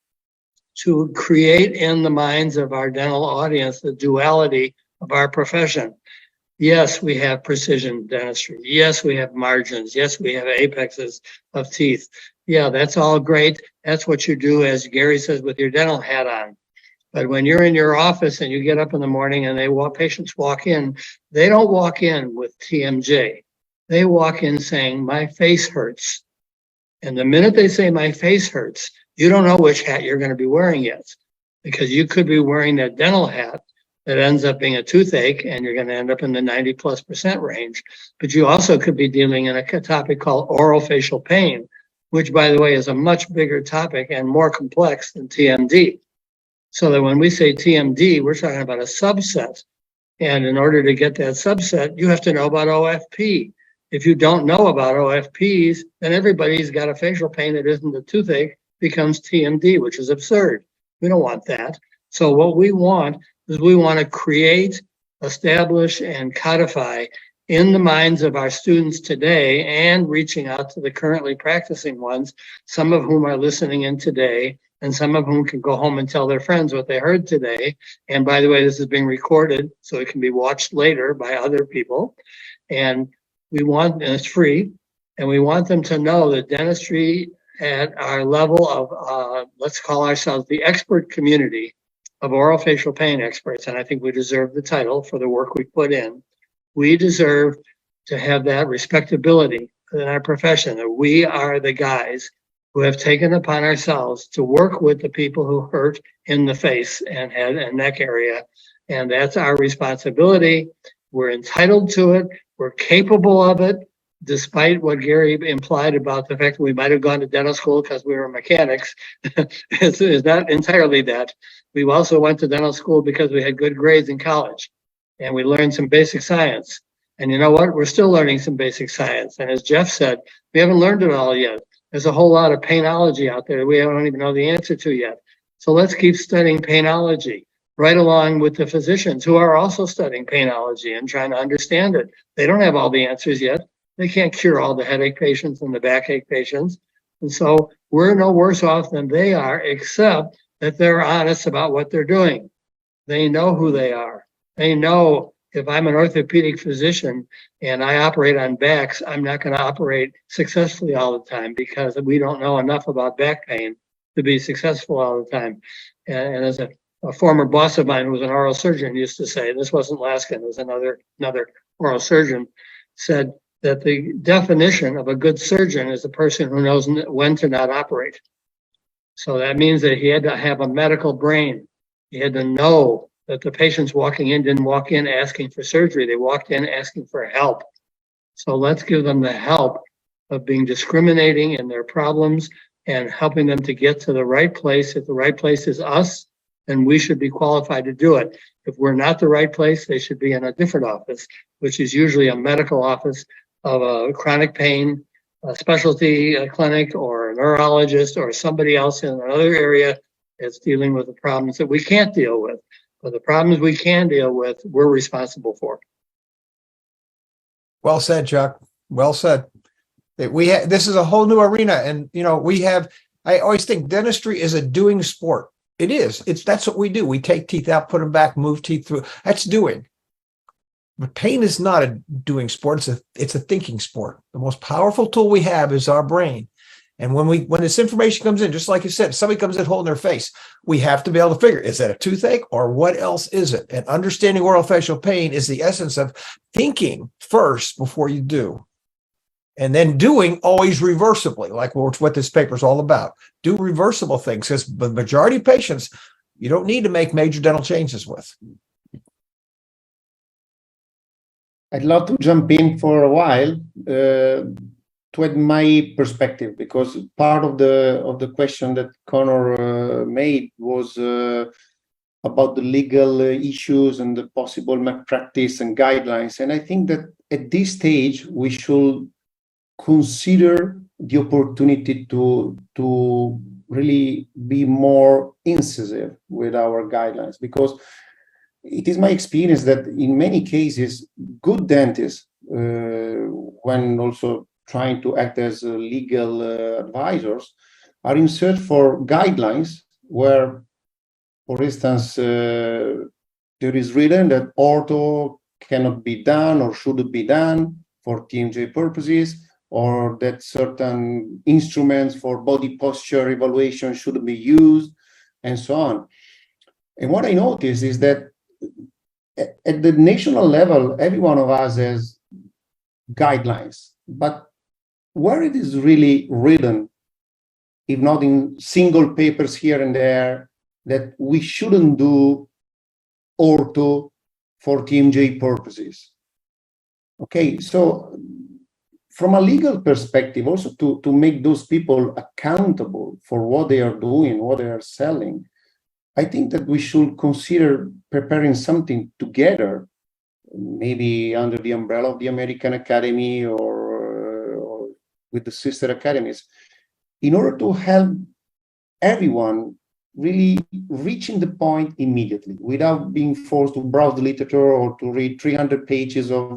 to create in the minds of our dental audience the duality of our profession. Yes, we have precision dentistry. Yes, we have margins. Yes, we have apexes of teeth. Yeah, that's all great. That's what you do, as Gary says, with your dental hat on. But when you're in your office and you get up in the morning and patients walk in, they don't walk in with TMJ. They walk in saying, my face hurts. And the minute they say my face hurts, you don't know which hat you're going to be wearing yet, because you could be wearing that dental hat that ends up being a toothache, and you're going to end up in the 90+% range. But you also could be dealing in a topic called orofacial pain, which, by the way, is a much bigger topic and more complex than TMD. So that when we say TMD, we're talking about a subset. And in order to get that subset, you have to know about OFP. If you don't know about OFPs, then everybody's got a facial pain that isn't a toothache becomes TMD, which is absurd. We don't want that. So what we want is we want to create, establish, and codify in the minds of our students today, and reaching out to the currently practicing ones, some of whom are listening in today, and some of whom can go home and tell their friends what they heard today. And by the way, this is being recorded, so it can be watched later by other people. And and it's free, and we want them to know that dentistry at our level of, let's call ourselves the expert community of orofacial pain experts, and I think we deserve the title for the work we put in. We deserve to have that respectability in our profession, that we are the guys who have taken upon ourselves to work with the people who hurt in the face and head and neck area. And that's our responsibility. We're entitled to it. We're capable of it, despite what Gary implied about the fact that we might have gone to dental school because we were mechanics. It's not entirely that. We also went to dental school because we had good grades in college and we learned some basic science. And you know what? We're still learning some basic science. And as Jeff said, we haven't learned it all yet. There's a whole lot of painology out there that we don't even know the answer to yet. So let's keep studying painology right along with the physicians who are also studying painology and trying to understand it. They don't have all the answers yet. They can't cure all the headache patients and the backache patients. And so we're no worse off than they are, except that they're honest about what they're doing. They know who they are. They know if I'm an orthopedic physician and I operate on backs, I'm not going to operate successfully all the time because we don't know enough about back pain to be successful all the time. And as a former boss of mine who was an oral surgeon used to say, this wasn't Laskin, it was another oral surgeon, said that the definition of a good surgeon is a person who knows when to not operate. So that means that he had to have a medical brain. He had to know that the patients walking in didn't walk in asking for surgery. They walked in asking for help. So let's give them the help of being discriminating in their problems and helping them to get to the right place. If the right place is us, then we should be qualified to do it. If we're not the right place, they should be in a different office, which is usually a medical office of a chronic pain, a specialty clinic, or a neurologist, or somebody else in another area that's dealing with the problems that we can't deal with. But the problems we can deal with, we're responsible for. Well said, Chuck. Well said. This is a whole new arena, and I always think dentistry is a doing sport. It is. That's what we do. We take teeth out, put them back, move teeth through. That's doing. But pain is not a doing sport. It's a thinking sport. The most powerful tool we have is our brain. And when this information comes in, just like you said, somebody comes in holding their face, we have to be able to figure, is that a toothache or what else is it? And understanding orofacial pain is the essence of thinking first before you do. And then doing always reversibly, like what this paper is all about. Do reversible things, because the majority of patients, you don't need to make major dental changes with. I'd love to jump in for a while to add my perspective, because part of the question that Connor made was about the legal issues and the possible malpractice and guidelines. And I think that at this stage, we should consider the opportunity to really be more incisive with our guidelines, because it is my experience that in many cases, good dentists, when also trying to act as legal advisors, are in search for guidelines where, for instance, there is written that ortho cannot be done or shouldn't be done for TMJ purposes, or that certain instruments for body posture evaluation shouldn't be used, and so on. And what I noticed is that at the national level, every one of us has guidelines, but where it is really written, if not in single papers here and there, that we shouldn't do ortho for TMJ purposes. Okay, so from a legal perspective, also to make those people accountable for what they are doing, what they are selling, I think that we should consider preparing something together, maybe under the umbrella of the American Academy or with the sister academies, in order to help everyone really reaching the point immediately without being forced to browse the literature or to read 300 pages of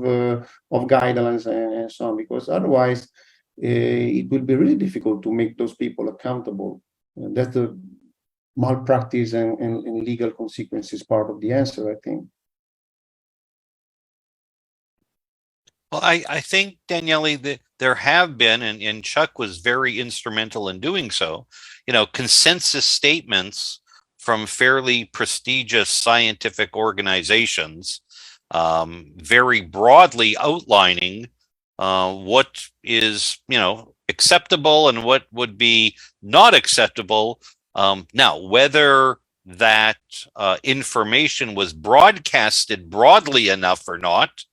guidelines and so on, because otherwise it will be really difficult to make those people accountable. And that's the malpractice and legal consequences part of the answer, I think. Well, I think, Daniele, that there have been, and Chuck was very instrumental in doing so, consensus statements from fairly prestigious scientific organizations, very broadly outlining what is, acceptable and what would be not acceptable. Now, whether that information was broadcasted broadly enough or not,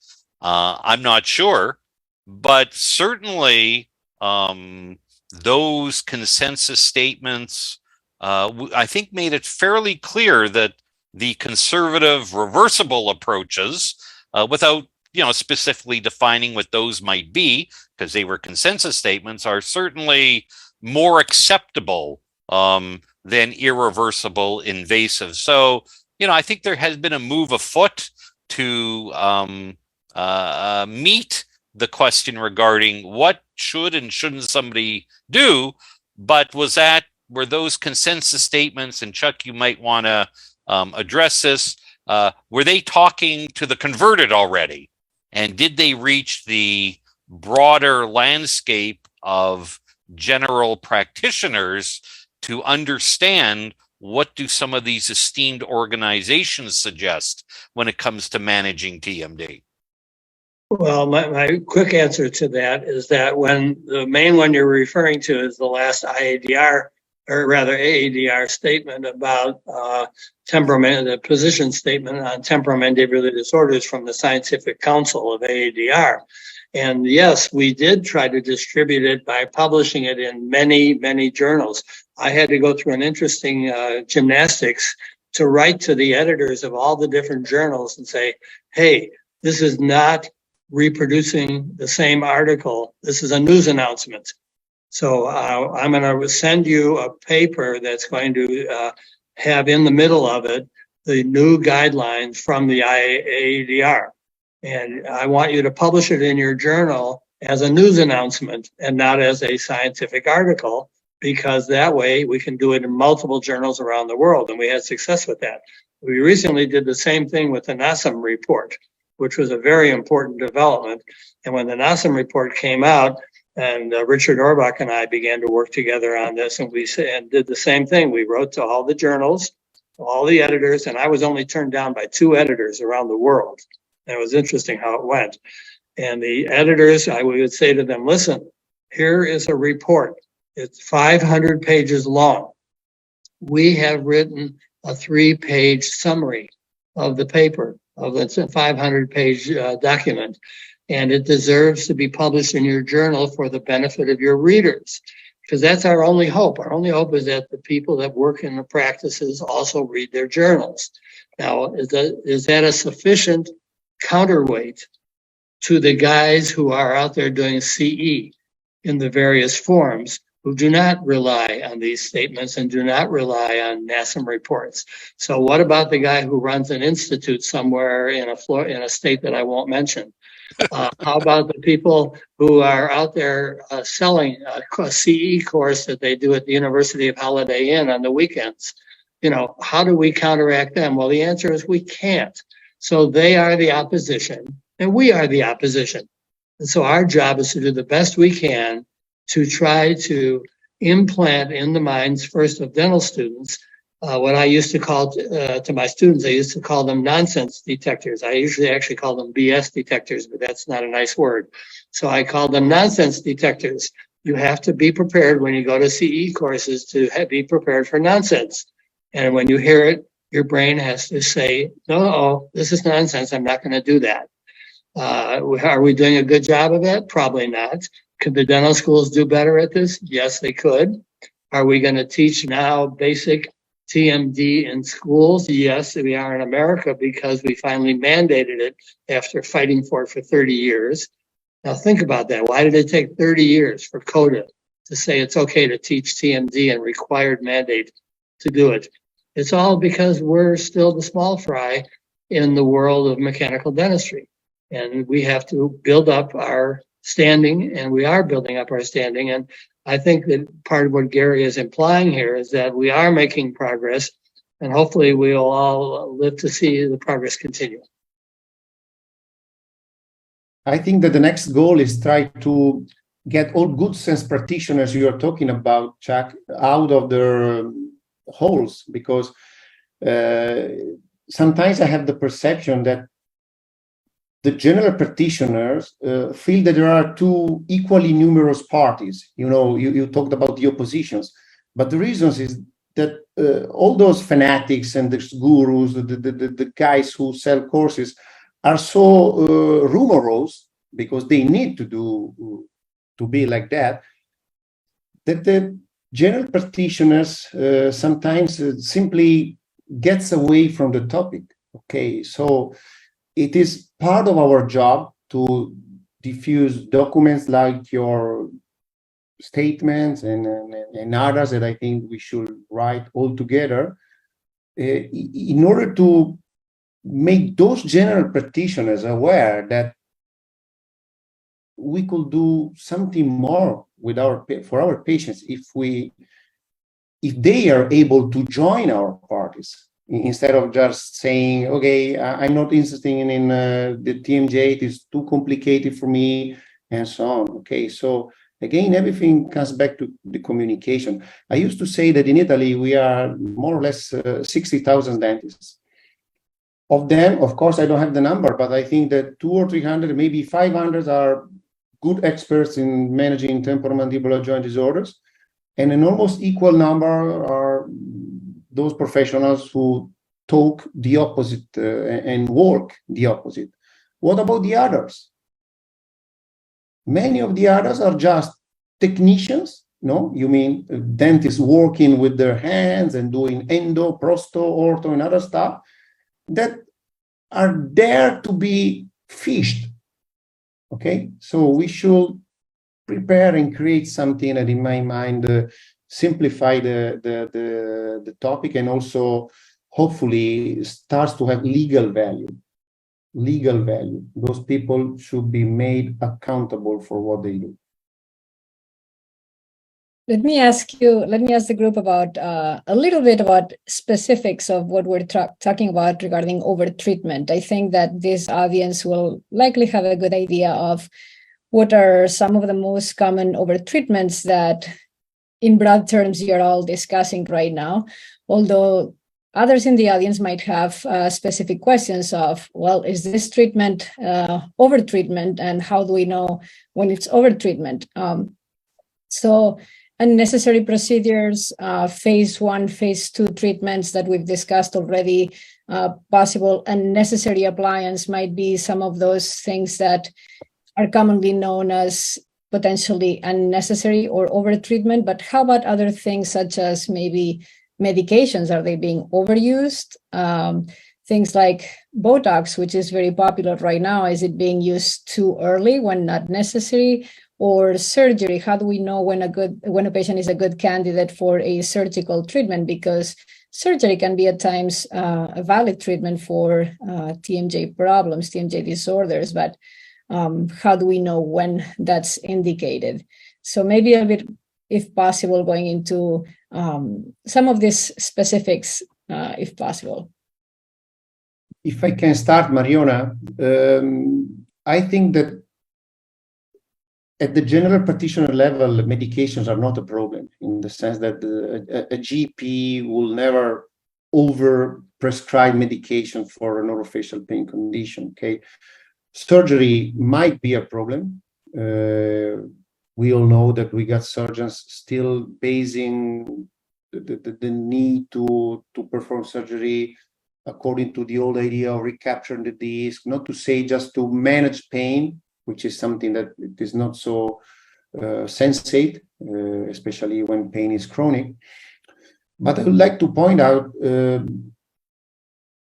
I'm not sure, but certainly those consensus statements, I think, made it fairly clear that the conservative reversible approaches, without specifically defining what those might be, because they were consensus statements, are certainly more acceptable than irreversible invasive. So, I think there has been a move afoot to meet the question regarding what should and shouldn't somebody do. But were those consensus statements, and Chuck, you might want to address this, were they talking to the converted already? And did they reach the broader landscape of general practitioners to understand what do some of these esteemed organizations suggest when it comes to managing TMD? Well, my quick answer to that is that when the main one you're referring to is the last IADR, or rather AADR statement about the position statement on temporomandibular disorders from the Scientific Council of AADR. And yes, we did try to distribute it by publishing it in many, many journals. I had to go through an interesting gymnastics to write to the editors of all the different journals and say, hey, this is not reproducing the same article. This is a news announcement. So I'm going to send you a paper that's going to have in the middle of it the new guidelines from the IADR. And I want you to publish it in your journal as a news announcement and not as a scientific article, because that way we can do it in multiple journals around the world. And we had success with that. We recently did the same thing with the NASM report, which was a very important development. And when the NASM report came out, and Richard Orbach and I began to work together on this, and we did the same thing. We wrote to all the journals, all the editors, and I was only turned down by 2 editors around the world. And it was interesting how it went. And the editors, I would say to them, listen, here is a report. It's 500 pages long. We have written a 3-page summary of the paper, of the 500-page document. And it deserves to be published in your journal for the benefit of your readers, because that's our only hope. Our only hope is that the people that work in the practices also read their journals. Now, is that a sufficient counterweight to the guys who are out there doing CE in the various forms, who do not rely on these statements and do not rely on NASM reports? So what about the guy who runs an institute somewhere in a state that I won't mention? How about the people who are out there selling a CE course that they do at the University of Holiday Inn on the weekends? How do we counteract them? Well, the answer is we can't. So they are the opposition and we are the opposition. And so our job is to do the best we can to try to implant in the minds first of dental students what I used to call to my students, I used to call them nonsense detectors. I usually actually call them BS detectors, but that's not a nice word. So I call them nonsense detectors. You have to be prepared when you go to CE courses to be prepared for nonsense. And when you hear it, your brain has to say, no, this is nonsense. I'm not going to do that. Are we doing a good job of it? Probably not. Could the dental schools do better at this? Yes, they could. Are we going to teach now basic TMD in schools? Yes, we are in America because we finally mandated it after fighting for it for 30 years. Now think about that. Why did it take 30 years for CODA to say it's okay to teach TMD and required mandate to do it? It's all because we're still the small fry in the world of mechanical dentistry. And we have to build up our standing, and we are building up our standing. And I think that part of what Gary is implying here is that we are making progress, and hopefully we'll all live to see the progress continue. I think that the next goal is try to get all good sense practitioners you are talking about, Chuck, out of their holes, because sometimes I have the perception that the general practitioners feel that there are two equally numerous parties. You talked about the oppositions, but the reasons is that all those fanatics and the gurus, the guys who sell courses, are so rumorous because they need to be like that the general practitioners sometimes simply gets away from the topic. Okay, so it is part of our job to diffuse documents like your statements and others that I think we should write all together in order to make those general practitioners aware that we could do something more with for our patients if they are able to join our parties instead of just saying, okay, I'm not interested in the TMJ, it is too complicated for me, and so on. Okay, so again, everything comes back to the communication. I used to say that in Italy, we are more or less 60,000 dentists. Of them, of course, I don't have the number, but I think that 200 or 300, maybe 500 are good experts in managing temporomandibular joint disorders. And an almost equal number are those professionals who talk the opposite and work the opposite. What about the others? Many of the others are just technicians, no? You mean dentists working with their hands and doing endo, prosto, ortho, and other stuff that are there to be fished. Okay, so we should prepare and create something that, in my mind, simplify the topic and also hopefully starts to have legal value. Legal value. Those people should be made accountable for what they do. Let me ask the group about a little bit about specifics of what we're talking about regarding overtreatment. I think that this audience will likely have a good idea of what are some of the most common overtreatments that, in broad terms, you're all discussing right now, although others in the audience might have specific questions of, well, is this treatment overtreatment, and how do we know when it's overtreatment? So unnecessary procedures, phase 1, phase 2 treatments that we've discussed already, possible unnecessary appliance might be some of those things that are commonly known as potentially unnecessary or overtreatment. But how about other things such as maybe medications? Are they being overused? Things like Botox, which is very popular right now, is it being used too early when not necessary? Or surgery, how do we know when a patient is a good candidate for a surgical treatment? Because surgery can be at times a valid treatment for TMJ problems, TMJ disorders, but how do we know when that's indicated? So maybe a bit, if possible, going into some of these specifics, if possible. If I can start, Mariona, I think that at the general practitioner level, medications are not a problem in the sense that a GP will never over-prescribe medication for an orofacial pain condition, okay? Surgery might be a problem. We all know that we got surgeons still basing the need to perform surgery according to the old idea of recapturing the disc, not to say just to manage pain, which is something that is not so sensate, especially when pain is chronic. But I would like to point out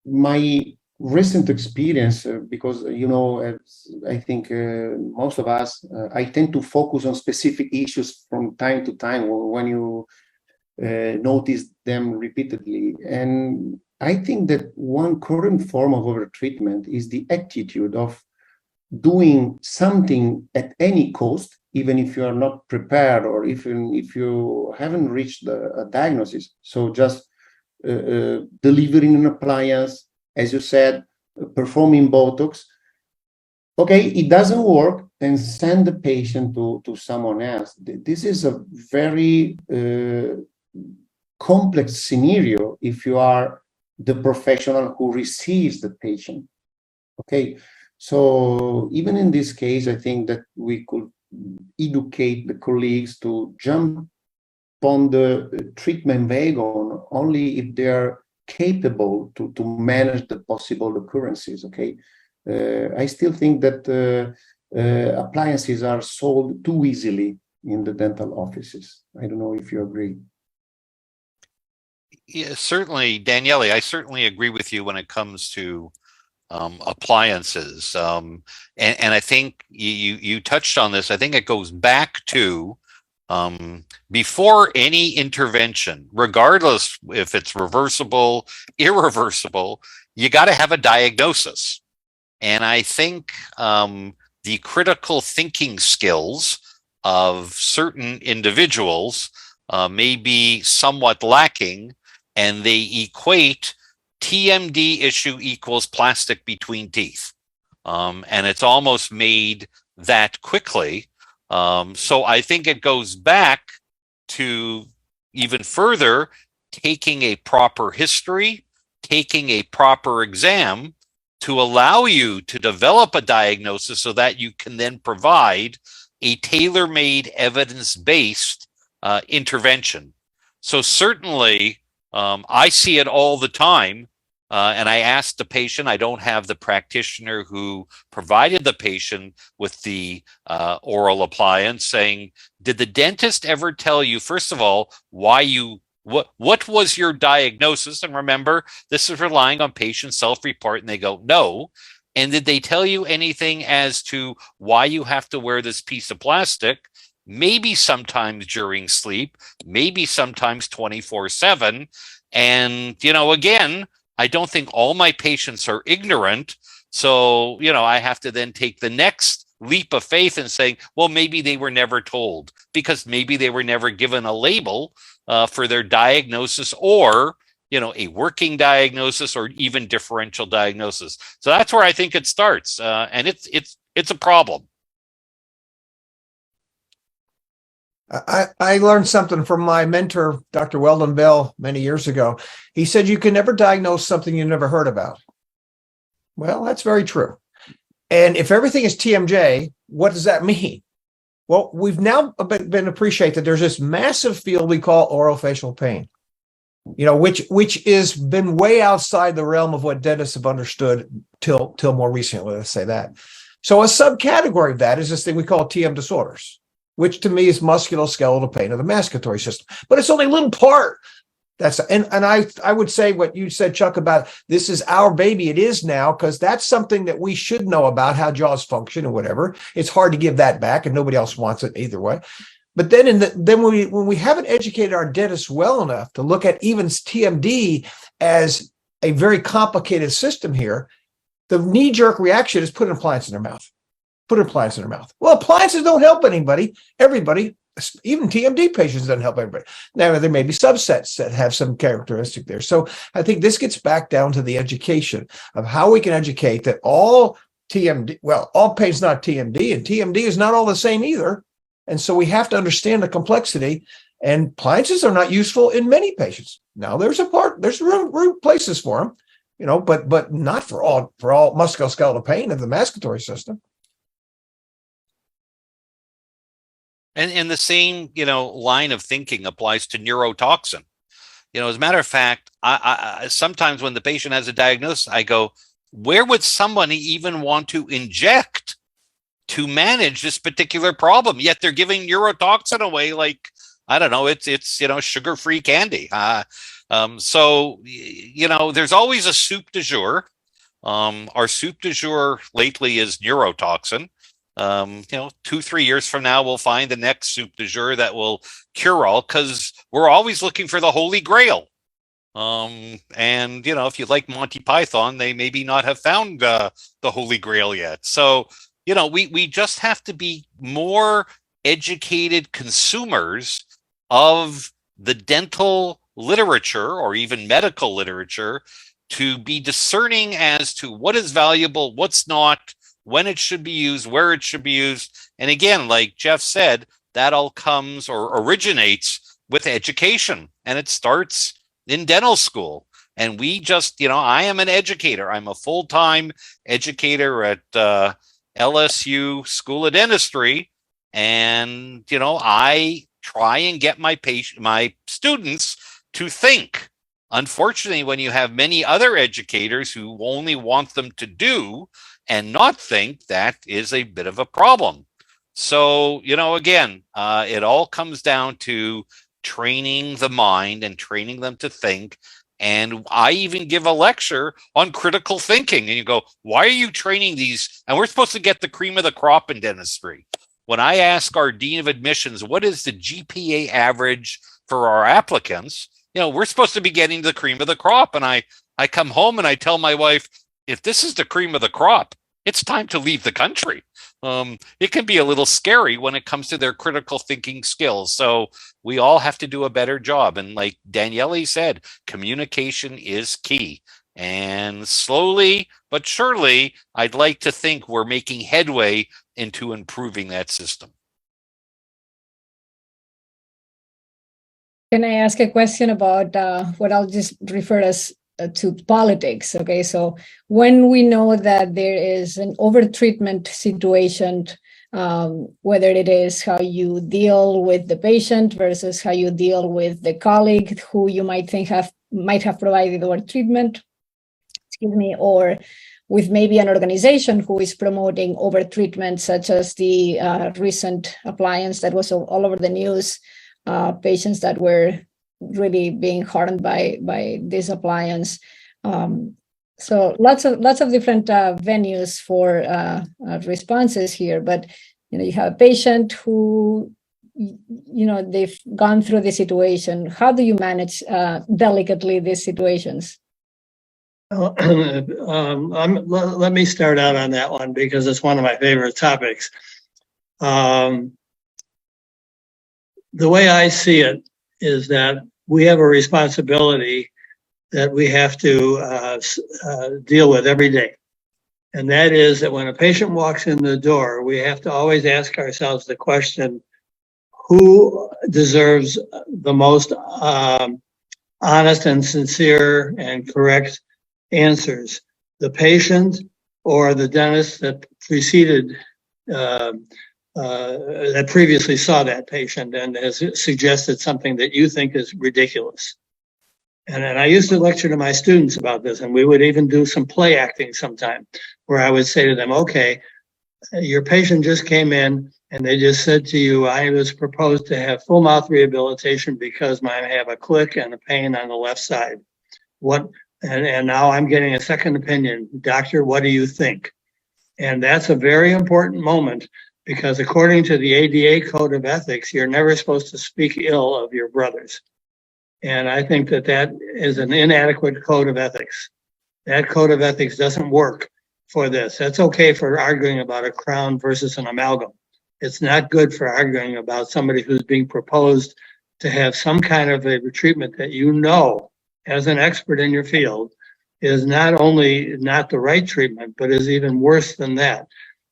my recent experience, because, I think most of us, I tend to focus on specific issues from time to time when you notice them repeatedly. And I think that one current form of overtreatment is the attitude of doing something at any cost, even if you are not prepared or even if you haven't reached a diagnosis. So just delivering an appliance, as you said, performing Botox. Okay, it doesn't work, and send the patient to someone else. This is a very complex scenario if you are the professional who receives the patient. Okay. So even in this case, I think that we could educate the colleagues to jump on the treatment wagon only if they are capable to manage the possible occurrences, okay? I still think that appliances are sold too easily in the dental offices. I don't know if you agree. Yeah, certainly, Daniele, I certainly agree with you when it comes to appliances. And I think you touched on this. I think it goes back to before any intervention, regardless if it's reversible, irreversible, you got to have a diagnosis. And I think the critical thinking skills of certain individuals may be somewhat lacking, and they equate TMD issue equals plastic between teeth. And it's almost made that quickly. So I think it goes back to even further taking a proper history, taking a proper exam to allow you to develop a diagnosis so that you can then provide a tailor-made evidence-based intervention. So certainly, I see it all the time. And I asked the patient, I don't have the practitioner who provided the patient with the oral appliance, saying, did the dentist ever tell you, first of all, what was your diagnosis? And remember, this is relying on patient self-report, and they go, no. And did they tell you anything as to why you have to wear this piece of plastic? Maybe sometimes during sleep, maybe sometimes 24/7. And, again, I don't think all my patients are ignorant. So, I have to then take the next leap of faith and saying, well, maybe they were never told, because maybe they were never given a label for their diagnosis, or, a working diagnosis, or even differential diagnosis. So that's where I think it starts. And it's a problem. I learned something from my mentor, Dr. Weldon Bell, many years ago. He said, you can never diagnose something you never heard about. Well, that's very true. And if everything is TMJ, what does that mean? Well, we've now been appreciate that there's this massive field we call orofacial pain, which is been way outside the realm of what dentists have understood till more recently, let's say that. So a subcategory of that is this thing we call TM disorders, which to me is musculoskeletal pain of the masticatory system. But it's only a little part. And I would say what you said, Chuck, about this is our baby. It is now, because that's something that we should know about, how jaws function and whatever. It's hard to give that back, and nobody else wants it either way. But then when we haven't educated our dentists well enough to look at even TMD as a very complicated system here, the knee-jerk reaction is put an appliance in their mouth. Put an appliance in their mouth. Well, appliances don't help everybody, even TMD patients don't help everybody. Now, there may be subsets that have some characteristic there. So I think this gets back down to the education of how we can educate that all TMD, well, all pain's not TMD, and TMD is not all the same either. And so we have to understand the complexity, and appliances are not useful in many patients. Now, there's room places for them, but not for all musculoskeletal pain of the masticatory system. And the same, line of thinking applies to neurotoxin. As a matter of fact, I sometimes when the patient has a diagnosis, I go, where would somebody even want to inject to manage this particular problem? Yet they're giving neurotoxin away like, I don't know, it's sugar-free candy. So, there's always a soup du jour. Our soup du jour lately is neurotoxin. 2-3 years from now, we'll find the next soup du jour that will cure all, because we're always looking for the Holy Grail. And, if you like Monty Python, they maybe not have found the Holy Grail yet. So, we just have to be more educated consumers of the dental literature, or even medical literature, to be discerning as to what is valuable, what's not, when it should be used, where it should be used. And again, like Jeff said, that all comes or originates with education, and it starts in dental school. And we just, I am an educator. I'm a full-time educator at LSU School of Dentistry. And, I try and get my students to think. Unfortunately, when you have many other educators who only want them to do and not think, that is a bit of a problem. So, again, it all comes down to training the mind and training them to think. And I even give a lecture on critical thinking. And you go, why are you training these? And we're supposed to get the cream of the crop in dentistry. When I ask our dean of admissions, what is the GPA average for our applicants? We're supposed to be getting the cream of the crop. And I come home and I tell my wife, if this is the cream of the crop, it's time to leave the country. It can be a little scary when it comes to their critical thinking skills. So we all have to do a better job. And like Daniele said, communication is key. And slowly but surely, I'd like to think we're making headway into improving that system. Can I ask a question about what I'll just refer as to politics? Okay, so when we know that there is an overtreatment situation, whether it is how you deal with the patient versus how you deal with the colleague who you might think might have provided overtreatment, or with maybe an organization who is promoting overtreatment, such as the recent appliance that was all over the news. Patients that were really being harmed by this appliance. So lots of different venues for responses here. But you have a patient who they've gone through the situation. How do you manage delicately these situations? Let me start out on that one because it's one of my favorite topics. The way I see it is that we have a responsibility that we have to deal with every day. And that is that when a patient walks in the door, we have to always ask ourselves the question, who deserves the most honest and sincere and correct answers? The patient or the dentist that preceded that previously saw that patient and has suggested something that you think is ridiculous. And I used to lecture to my students about this, and we would even do some play acting sometime where I would say to them, okay, your patient just came in and they just said to you, I was proposed to have full mouth rehabilitation because I have a click and a pain on the left side. And now I'm getting a second opinion. Doctor, what do you think? And that's a very important moment, because according to the ADA Code of Ethics, you're never supposed to speak ill of your brothers. And I think that is an inadequate code of ethics. That code of ethics doesn't work for this. That's okay for arguing about a crown versus an amalgam. It's not good for arguing about somebody who's being proposed to have some kind of a treatment that as an expert in your field, is not only not the right treatment, but is even worse than that.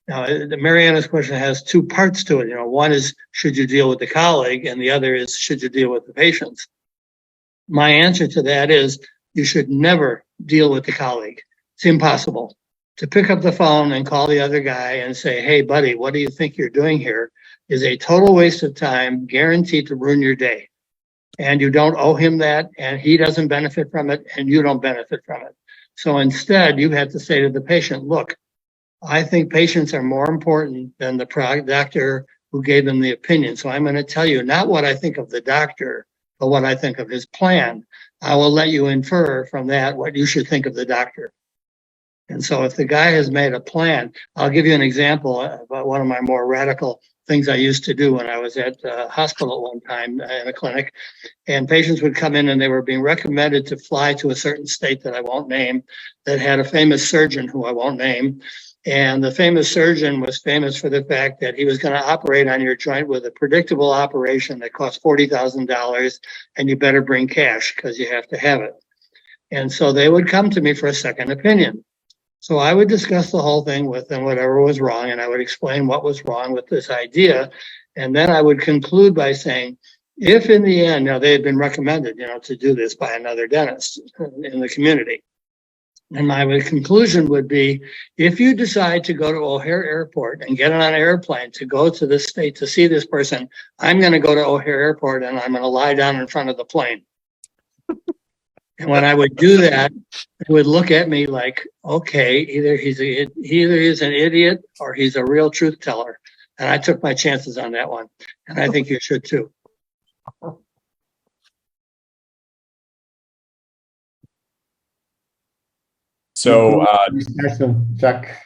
Now, Mariana's question has two parts to it. One is, should you deal with the colleague? And the other is, should you deal with the patients? My answer to that is, you should never deal with the colleague. It's impossible. To pick up the phone and call the other guy and say, hey, buddy, what do you think you're doing here, is a total waste of time, guaranteed to ruin your day. And you don't owe him that, and he doesn't benefit from it, and you don't benefit from it. So instead, you have to say to the patient, look, I think patients are more important than the doctor who gave them the opinion. So I'm going to tell you not what I think of the doctor, but what I think of his plan. I will let you infer from that what you should think of the doctor. And so if the guy has made a plan, I'll give you an example about one of my more radical things I used to do when I was at a hospital at one time in a clinic. And patients would come in and they were being recommended to fly to a certain state that I won't name, that had a famous surgeon who I won't name. And the famous surgeon was famous for the fact that he was going to operate on your joint with a predictable operation that cost $40,000, and you better bring cash because you have to have it. And so they would come to me for a second opinion. So I would discuss the whole thing with them, whatever was wrong, and I would explain what was wrong with this idea. And then I would conclude by saying, if in the end, now they had been recommended, to do this by another dentist in the community. And my conclusion would be, if you decide to go to O'Hare Airport and get on an airplane to go to this state to see this person, I'm going to go to O'Hare Airport and I'm going to lie down in front of the plane. And when I would do that, they would look at me like, okay, either he's an idiot or he's a real truth teller. And I took my chances on that one. And I think you should too. So, Jack.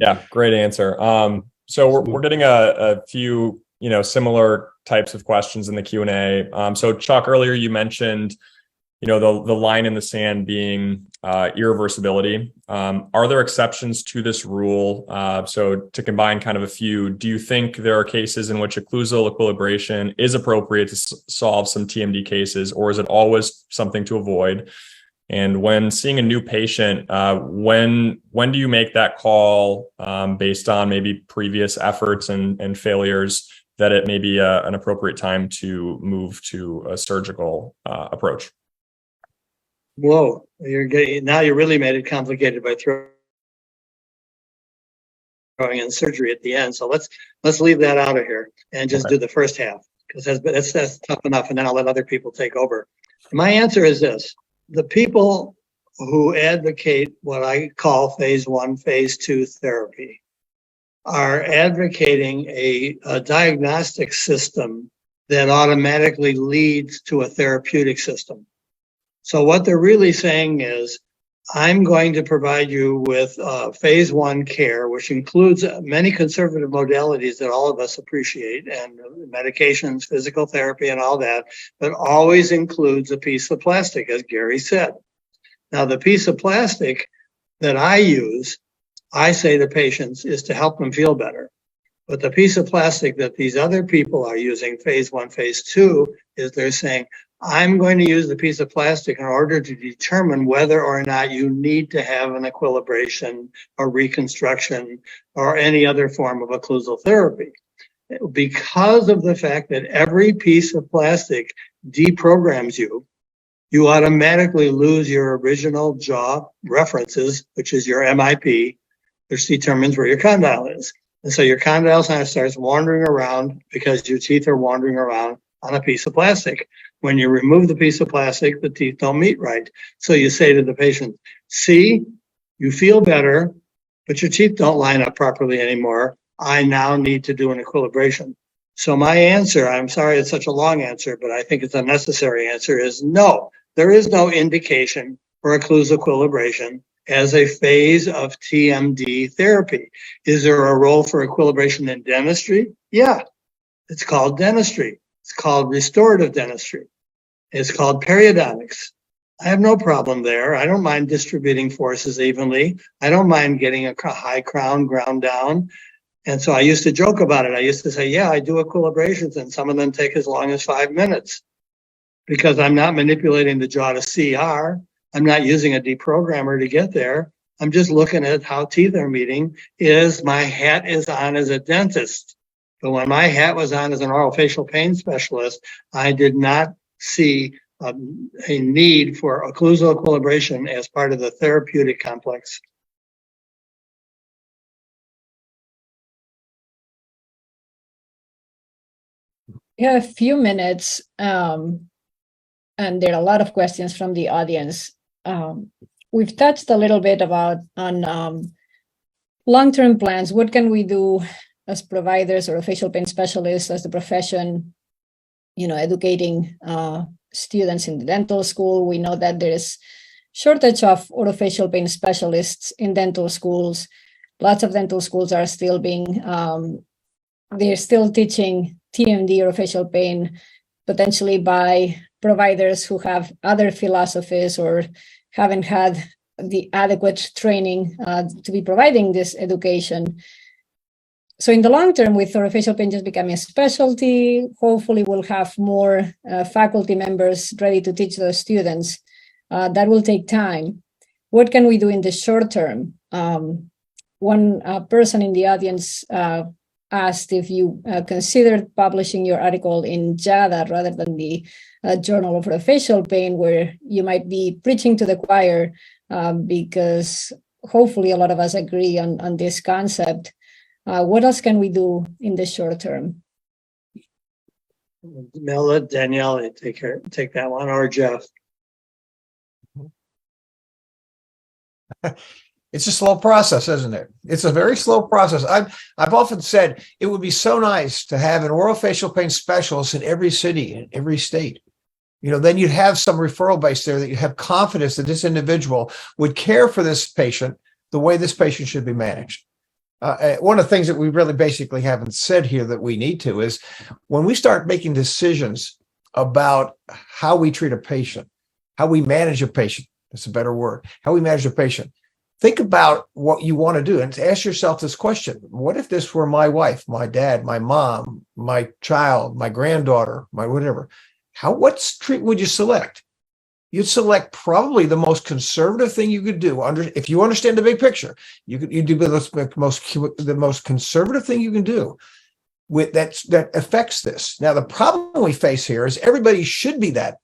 yeah, great answer. So we're getting a few, similar types of questions in the Q&A. So Chuck, earlier you mentioned, the line in the sand being irreversibility. Are there exceptions to this rule? So to combine kind of a few, do you think there are cases in which occlusal equilibration is appropriate to solve some TMD cases, or is it always something to avoid? And when seeing a new patient, when do you make that call based on maybe previous efforts and failures that it may be an appropriate time to move to a surgical approach? Whoa, now you really made it complicated by throwing in surgery at the end. So let's leave that out of here and just do the first half, because that's tough enough, and then I'll let other people take over. My answer is this. The people who advocate what I call phase 1, phase 2 therapy are advocating a diagnostic system that automatically leads to a therapeutic system. So what they're really saying is, I'm going to provide you with phase 1 care, which includes many conservative modalities that all of us appreciate, and medications, physical therapy, and all that, but always includes a piece of plastic, as Gary said. Now, the piece of plastic that I use, I say to patients, is to help them feel better. But the piece of plastic that these other people are using, phase 1, phase 2, is they're saying, I'm going to use the piece of plastic in order to determine whether or not you need to have an equilibration or reconstruction or any other form of occlusal therapy. Because of the fact that every piece of plastic deprograms you, you automatically lose your original jaw references, which is your MIP, which determines where your condyle is. And so your condyle starts wandering around because your teeth are wandering around on a piece of plastic. When you remove the piece of plastic, the teeth don't meet right. So you say to the patient, see, you feel better, but your teeth don't line up properly anymore. I now need to do an equilibration. So my answer, I'm sorry it's such a long answer, but I think it's a necessary answer, is no. There is no indication for occlusal equilibration as a phase of TMD therapy. Is there a role for equilibration in dentistry? Yeah, it's called dentistry. It's called restorative dentistry. It's called periodontics. I have no problem there. I don't mind distributing forces evenly. I don't mind getting a high crown ground down. And so I used to joke about it. I used to say, yeah, I do equilibrations, and some of them take as long as 5 minutes because I'm not manipulating the jaw to CR. I'm not using a deprogrammer to get there. I'm just looking at how teeth are meeting. My hat is on as a dentist. But when my hat was on as an orofacial pain specialist, I did not see a need for occlusal equilibration as part of the therapeutic complex. We have a few minutes, and there are a lot of questions from the audience. We've touched a little bit on long-term plans. What can we do as providers or facial pain specialists, as the profession, educating students in the dental school? We know that there is shortage of orofacial pain specialists in dental schools. Lots of dental schools are still they're still teaching TMD orofacial pain, potentially by providers who have other philosophies or haven't had the adequate training to be providing this education. So in the long term, with orofacial pain just becoming a specialty, hopefully we'll have more faculty members ready to teach those students. That will take time. What can we do in the short term? One person in the audience asked if you considered publishing your article in JADA rather than the Journal of Orofacial Pain, where you might be preaching to the choir, because hopefully a lot of us agree on this concept. What else can we do in the short term? Let Danielle take that one, or Jeff. It's a slow process, isn't it? It's a very slow process. I've often said it would be so nice to have an orofacial pain specialist in every city, in every state. Then you'd have some referral base there that you have confidence that this individual would care for this patient the way this patient should be managed. One of the things that we really basically haven't said here that we need to is when we start making decisions about how we treat a patient, how we manage a patient, that's a better word, how we manage a patient, think about what you want to do and ask yourself this question. What if this were my wife, my dad, my mom, my child, my granddaughter, my whatever? What treatment would you select? You'd select probably the most conservative thing you could do. If you understand the big picture, you do the most conservative thing you can do with that affects this. Now, the problem we face here is everybody should be that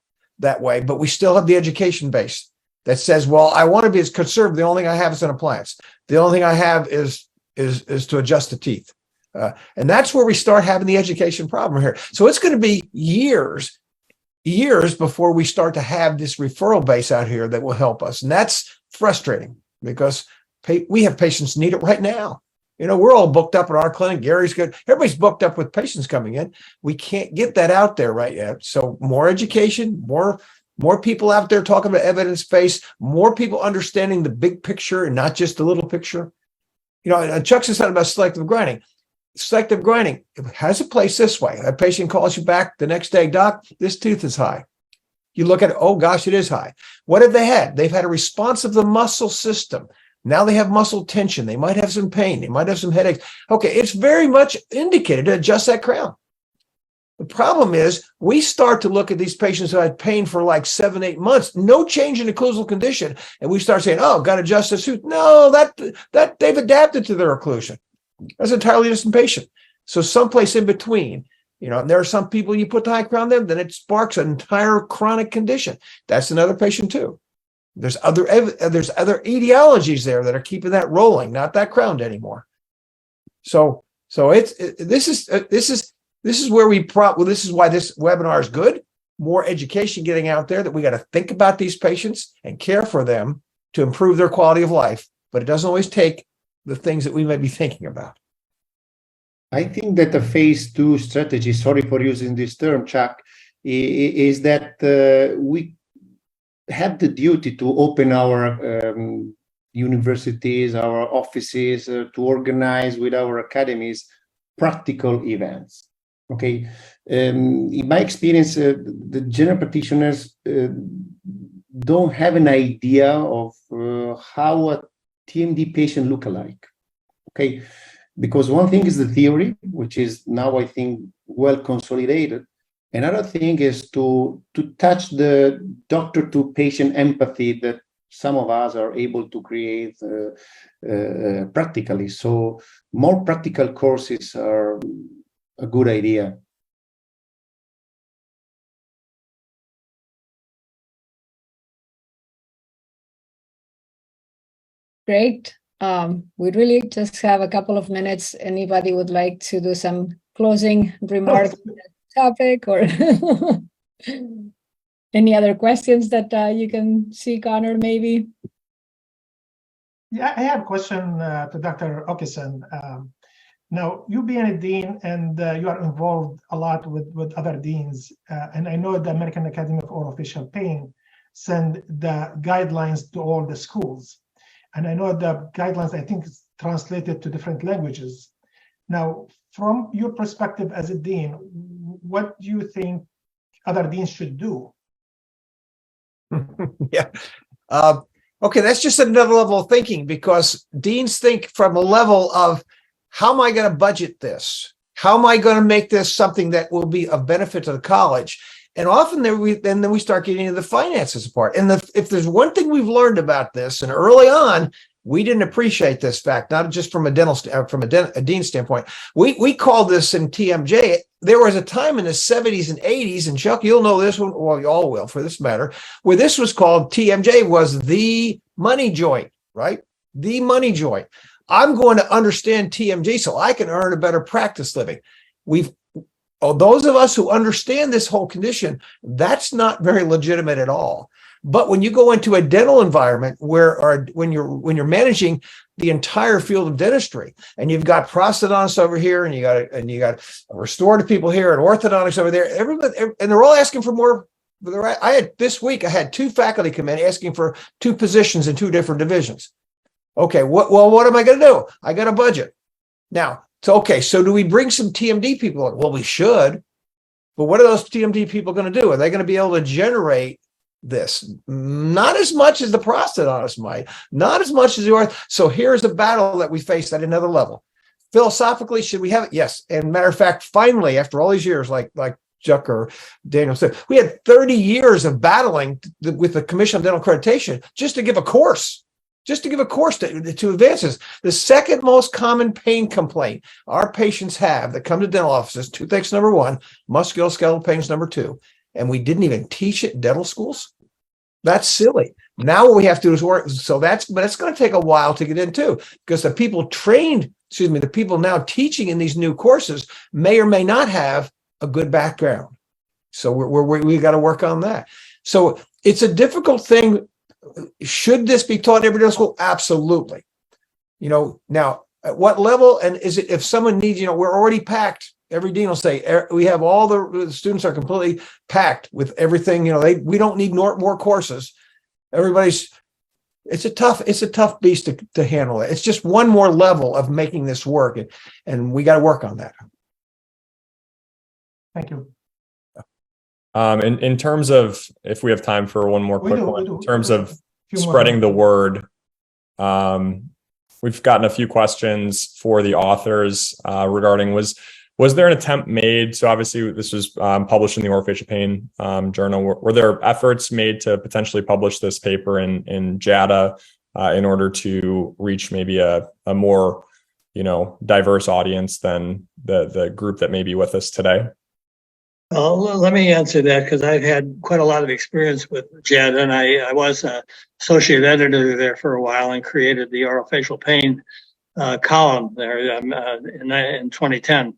way, but we still have the education base that says, well, I want to be as conservative. The only thing I have is an appliance. The only thing I have is to adjust the teeth. And that's where we start having the education problem here. So it's going to be years before we start to have this referral base out here that will help us. And that's frustrating because we have patients need it right now. We're all booked up at our clinic. Gary's good. Everybody's booked up with patients coming in. We can't get that out there right yet. So more education, more people out there talking about evidence-based, more people understanding the big picture and not just the little picture. Chuck said something about selective grinding. Selective grinding, it has a place this way. A patient calls you back the next day, doc, this tooth is high. You look at it, oh gosh, it is high. What have they had? They've had a response of the muscle system. Now they have muscle tension. They might have some pain. They might have some headaches. Okay, it's very much indicated to adjust that crown. The problem is we start to look at these patients who had pain for like 7-8 months, no change in occlusal condition. And we start saying, oh, got to adjust the tooth. No, that they've adapted to their occlusion. That's an entirely different patient. So someplace in between, and there are some people you put the high crown there, then it sparks an entire chronic condition. That's another patient too. There's other etiologies there that are keeping that rolling, not that crowned anymore. So this is where this is why this webinar is good. More education getting out there that we got to think about these patients and care for them to improve their quality of life. But it doesn't always take the things that we may be thinking about. I think that the phase 2 strategy, sorry for using this term, Chuck, is that we have the duty to open our universities, our offices, to organize with our academies practical events. Okay. In my experience, the general practitioners don't have an idea of how a TMD patient look alike. Okay. Because one thing is the theory, which is now, I think, well consolidated. Another thing is to touch the doctor-to-patient empathy that some of us are able to create practically. So more practical courses are a good idea. Great. We really just have a couple of minutes. Anybody would like to do some closing remarks on the topic, or any other questions that you can see, Connor, maybe? Yeah, I have a question to Dr. Okeson. Now, you being a dean and you are involved a lot with other deans, and I know the American Academy of Orofacial Pain send the guidelines to all the schools. And I know the guidelines, I think, is translated to different languages. Now, from your perspective as a dean, what do you think other deans should do? Yeah. Okay, that's just another level of thinking, because deans think from a level of, how am I going to budget this? How am I going to make this something that will be of benefit to the college? And often then we start getting into the finances part. And if there's one thing we've learned about this, and early on, We didn't appreciate this fact, not just from a a dean standpoint. We called this in TMJ. There was a time in the 70s and 80s, and Chuck, you'll know this one, well, you all will for this matter, where this was called TMJ was the money joint, right? The money joint. I'm going to understand TMJ so I can earn a better practice living. Those of us who understand this whole condition, that's not very legitimate at all. But when you go into a dental environment when you're managing the entire field of dentistry, and you've got prosthodontists over here, and you got restorative people here, and orthodontics over there, everybody, and they're all asking for more. This week I had 2 faculty come in asking for 2 positions in 2 different divisions. Okay, what am I going to do? I got a budget now. So do we bring some TMD people in? Well, we should, but what are those TMD people going to do? Are they going to be able to generate this? Not as much as the prosthodontist might, not as much as the orth. So here's a battle that we face at another level. Philosophically, should we have it? Yes. And matter of fact, finally, after all these years, like Chuck or Daniel said, we had 30 years of battling with the Commission on Dental Accreditation just to give a course. To advances. The second most common pain complaint our patients have that come to dental offices, toothache's number 1, musculoskeletal pain's number 2, and we didn't even teach it in dental schools. That's silly. Now what we have to do is work. But it's going to take a while to get into, because the people now teaching in these new courses may or may not have a good background. So we got to work on that. So it's a difficult thing. Should this be taught in every dental school? Absolutely. Now at what level? And is it, if someone needs, we're already packed. Every dean will say we have all the students are completely packed with everything. We don't need more courses. It's a tough beast to handle it. It's just one more level of making this work, and we got to work on that. Thank you. In terms of, if we have time for one more quick one, in terms of spreading the word, we've gotten a few questions for the authors regarding was there an attempt made? So obviously this was published in the Orofacial Pain Journal. Were there efforts made to potentially publish this paper in JADA in order to reach maybe a more diverse audience than the group that may be with us today? Well, let me answer that, because I've had quite a lot of experience with JADA, and I was an associate editor there for a while and created the Orofacial Pain column there in 2010.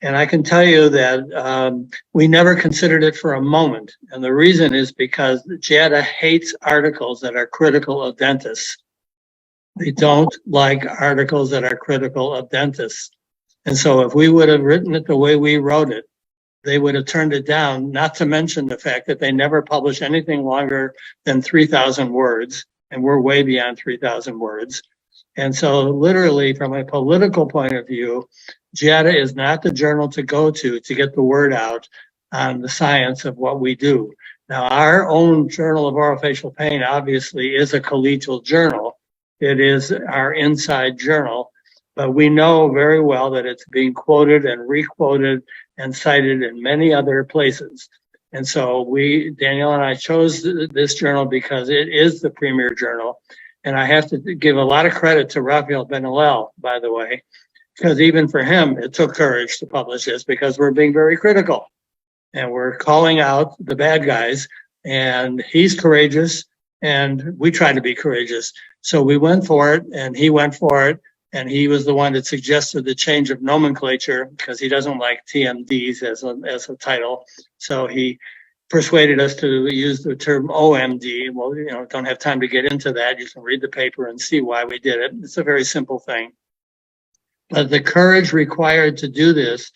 And I can tell you that we never considered it for a moment. And the reason is because JADA hates articles that are critical of dentists. They don't like articles that are critical of dentists. And so if we would have written it the way we wrote it, they would have turned it down, not to mention the fact that they never publish anything longer than 3,000 words, and we're way beyond 3,000 words. And so literally, from a political point of view, JADA is not the journal to go to get the word out on the science of what we do. Now, our own Journal of Orofacial Pain obviously is a collegial journal. It is our inside journal, but we know very well that it's being quoted and requoted and cited in many other places. And so Daniel and I chose this journal because it is the premier journal. And I have to give a lot of credit to Raphael Benalel, by the way, because even for him, it took courage to publish this, because we're being very critical and we're calling out the bad guys, and he's courageous and we try to be courageous. So we went for it, and he went for it. And he was the one that suggested the change of nomenclature, because he doesn't like TMDs as a title. So he persuaded us to use the term OMD. Well, don't have time to get into that. You can read the paper and see why we did it. It's a very simple thing. But the courage required to do this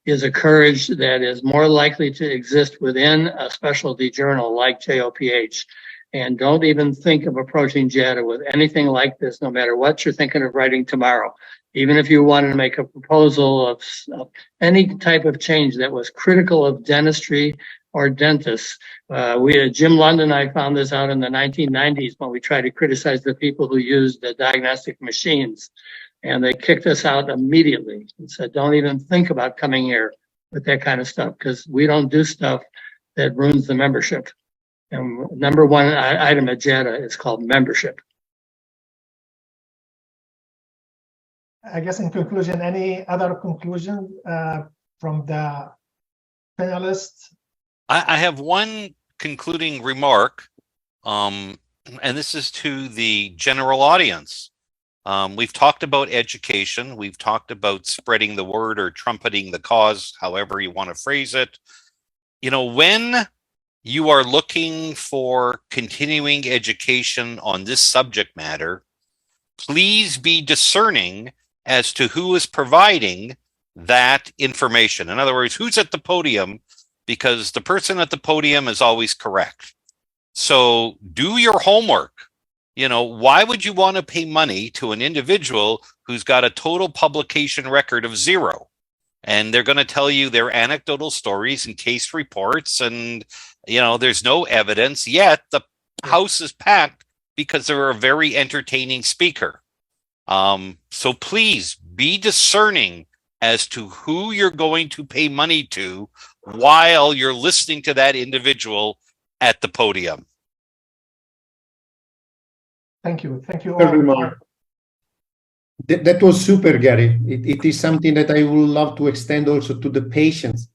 is a courage that is more likely to exist within a specialty journal like JOPH. And don't even think of approaching JADA with anything like this, no matter what you're thinking of writing tomorrow. Even if you wanted to make a proposal of any type of change that was critical of dentistry or dentists. Jim London, I found this out in the 1990s when we tried to criticize the people who used the diagnostic machines. And they kicked us out immediately and said, don't even think about coming here with that kind of stuff, because we don't do stuff that ruins the membership. And number one item at JADA is called membership. I guess in conclusion, any other conclusion from the panelists? I have one concluding remark, and this is to the general audience. We've talked about education. We've talked about spreading the word or trumpeting the cause, however you want to phrase it. You know, when you are looking for continuing education on this subject matter, please be discerning as to who is providing that information. In other words, who's at the podium, because the person at the podium is always correct. So do your homework. You know, why would you want to pay money to an individual who's got a total publication record of 0? And they're going to tell you their anecdotal stories and case reports, and, you know, there's no evidence, yet the house is packed because they're a very entertaining speaker. So please be discerning as to who you're going to pay money to while you're listening to that individual at the podium. Thank you. Thank you Very all. much. That was super, Gary. It is something that I would love to extend also to the patients,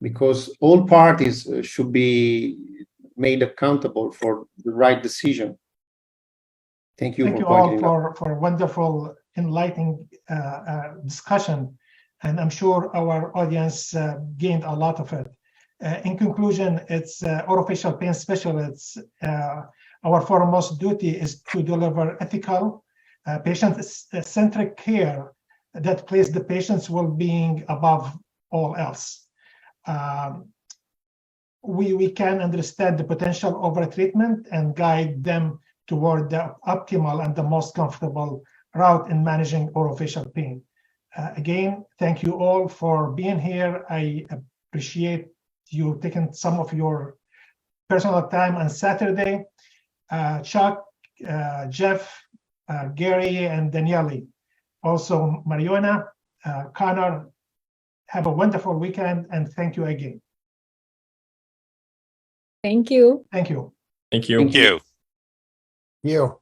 because all parties should be made accountable for the right decision. Thank you. Thank you all for wonderful, enlightening discussion, and I'm sure our audience gained a lot of it. In conclusion, it's orofacial pain specialists. Our foremost duty is to deliver ethical, patient-centric care that places the patient's well-being above all else. We can understand the potential overtreatment and guide them toward the optimal and the most comfortable route in managing orofacial pain. Again, thank you all for being here. I appreciate you taking some of your personal time on Saturday. Chuck, Jeff, Gary, and Daniele. Also, Mariona, Connor, have a wonderful weekend, and thank you again. Thank you. Thank you. Thank you. Thank you. You.